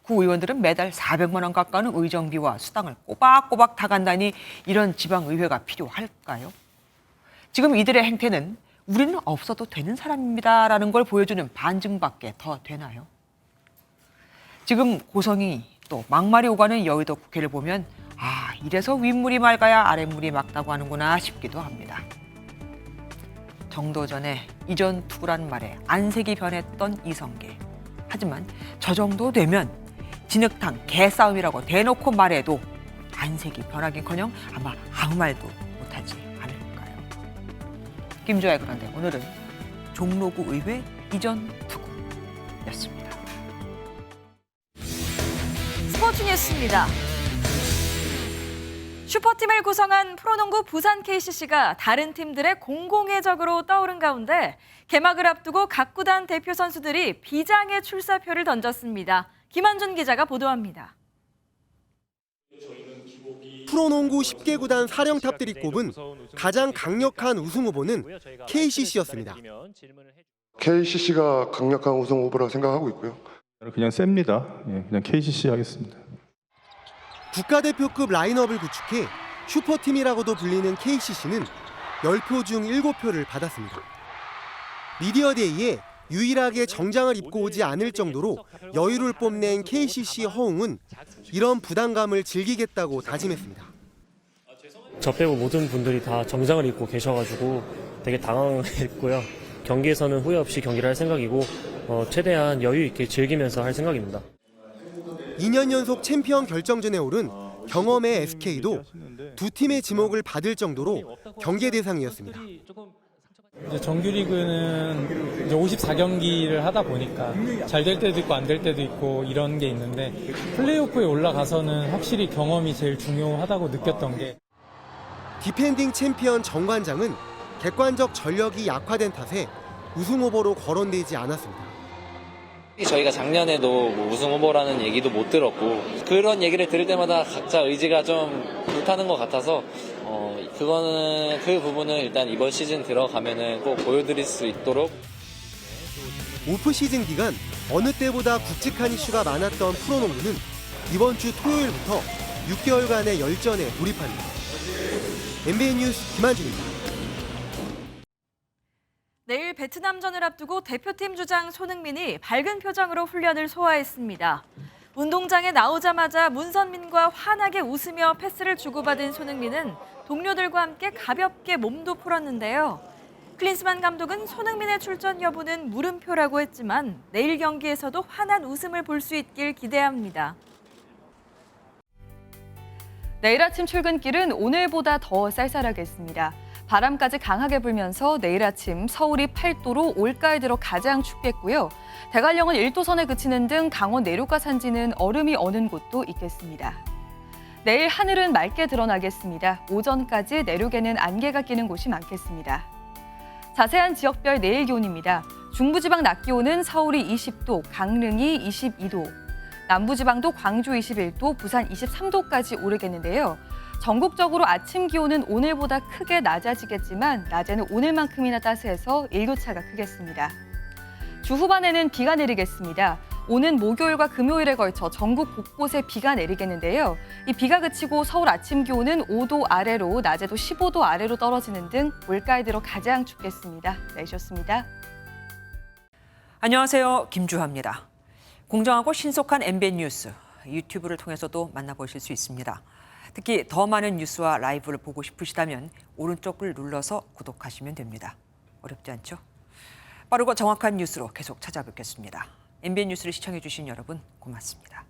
구의원들은 매달 400만 원 가까운 의정비와 수당을 꼬박꼬박 다 간다니 이런 지방의회가 필요할까요? 지금 이들의 행태는 우리는 없어도 되는 사람입니다라는 걸 보여주는 반증밖에 더 되나요? 지금 고성이 또 막말이 오가는 여의도 국회를 보면 이래서 윗물이 맑아야 아랫물이 맑다고 하는구나 싶기도 합니다. 정도 전에 이전 투구란 말에 안색이 변했던 이성계. 하지만 저 정도 되면 진흙탕 개싸움이라고 대놓고 말해도 안색이 변하긴커녕 아마 아무 말도 못하지 않을까요? 김주아의 그런데 오늘은 종로구 의회 이전 투구였습니다. 스포츠 뉴스입니다. 슈퍼팀을 구성한 프로농구 부산 KCC가 다른 팀들의 공공의 적으로 떠오른 가운데 개막을 앞두고 각 구단 대표 선수들이 비장의 출사표를 던졌습니다. 김한준 기자가 보도합니다. 프로농구 10개 구단 사령탑들이 꼽은 가장 강력한 우승 후보는 KCC였습니다. KCC가 강력한 우승 후보라고 생각하고 있고요. 그냥 셉니다. 그냥 KCC 하겠습니다. 국가대표급 라인업을 구축해 슈퍼팀이라고도 불리는 KCC는 10표 중 7표를 받았습니다. 미디어데이에 유일하게 정장을 입고 오지 않을 정도로 여유를 뽐낸 KCC 허웅은 이런 부담감을 즐기겠다고 다짐했습니다. 저 빼고 모든 분들이 다 정장을 입고 계셔가지고 되게 당황했고요. 경기에서는 후회 없이 경기를 할 생각이고 최대한 여유 있게 즐기면서 할 생각입니다. 2년 연속 챔피언 결정전에 오른 경험의 SK도 두 팀의 지목을 받을 정도로 경계 대상이었습니다. 정규리그는 이제 54경기를 하다 보니까 잘 될 때도 있고 안 될 때도 있고 이런 게 있는데 플레이오프에 올라가서는 확실히 경험이 제일 중요하다고 느꼈던 게 디펜딩 챔피언 정관장은 객관적 전력이 약화된 탓에 우승 후보로 거론되지 않았습니다. 저희가 작년에도 우승 후보라는 얘기도 못 들었고 그런 얘기를 들을 때마다 각자 의지가 좀 불타는 것 같아서 그 부분은 일단 이번 시즌 들어가면은 꼭 보여드릴 수 있도록. 오프 시즌 기간 어느 때보다 굵직한 이슈가 많았던 프로농구는 이번 주 토요일부터 6개월간의 열전에 돌입합니다. MBN 뉴스 김한준입니다. 내일 베트남전을 앞두고 대표팀 주장 손흥민이 밝은 표정으로 훈련을 소화했습니다. 운동장에 나오자마자 문선민과 환하게 웃으며 패스를 주고받은 손흥민은 동료들과 함께 가볍게 몸도 풀었는데요. 클린스만 감독은 손흥민의 출전 여부는 물음표라고 했지만 내일 경기에서도 환한 웃음을 볼 수 있길 기대합니다. 내일 아침 출근길은 오늘보다 더 쌀쌀하겠습니다. 바람까지 강하게 불면서 내일 아침 서울이 8도로 올가을 들어 가장 춥겠고요. 대관령은 1도선에 그치는 등 강원 내륙과 산지는 얼음이 어는 곳도 있겠습니다. 내일 하늘은 맑게 드러나겠습니다. 오전까지 내륙에는 안개가 끼는 곳이 많겠습니다. 자세한 지역별 내일 기온입니다. 중부지방 낮 기온은 서울이 20도, 강릉이 22도, 남부지방도 광주 21도, 부산 23도까지 오르겠는데요. 전국적으로 아침 기온은 오늘보다 크게 낮아지겠지만 낮에는 오늘만큼이나 따스해서 일교차가 크겠습니다. 주 후반에는 비가 내리겠습니다. 오는 목요일과 금요일에 걸쳐 전국 곳곳에 비가 내리겠는데요. 이 비가 그치고 서울 아침 기온은 5도 아래로 낮에도 15도 아래로 떨어지는 등 올가을 들어 가장 춥겠습니다. 내셨습니다. 안녕하세요. 김주하입니다. 공정하고 신속한 MBN 뉴스 유튜브를 통해서도 만나보실 수 있습니다. 특히 더 많은 뉴스와 라이브를 보고 싶으시다면 오른쪽을 눌러서 구독하시면 됩니다. 어렵지 않죠? 빠르고 정확한 뉴스로 계속 찾아뵙겠습니다. MBN 뉴스를 시청해 주신 여러분 고맙습니다.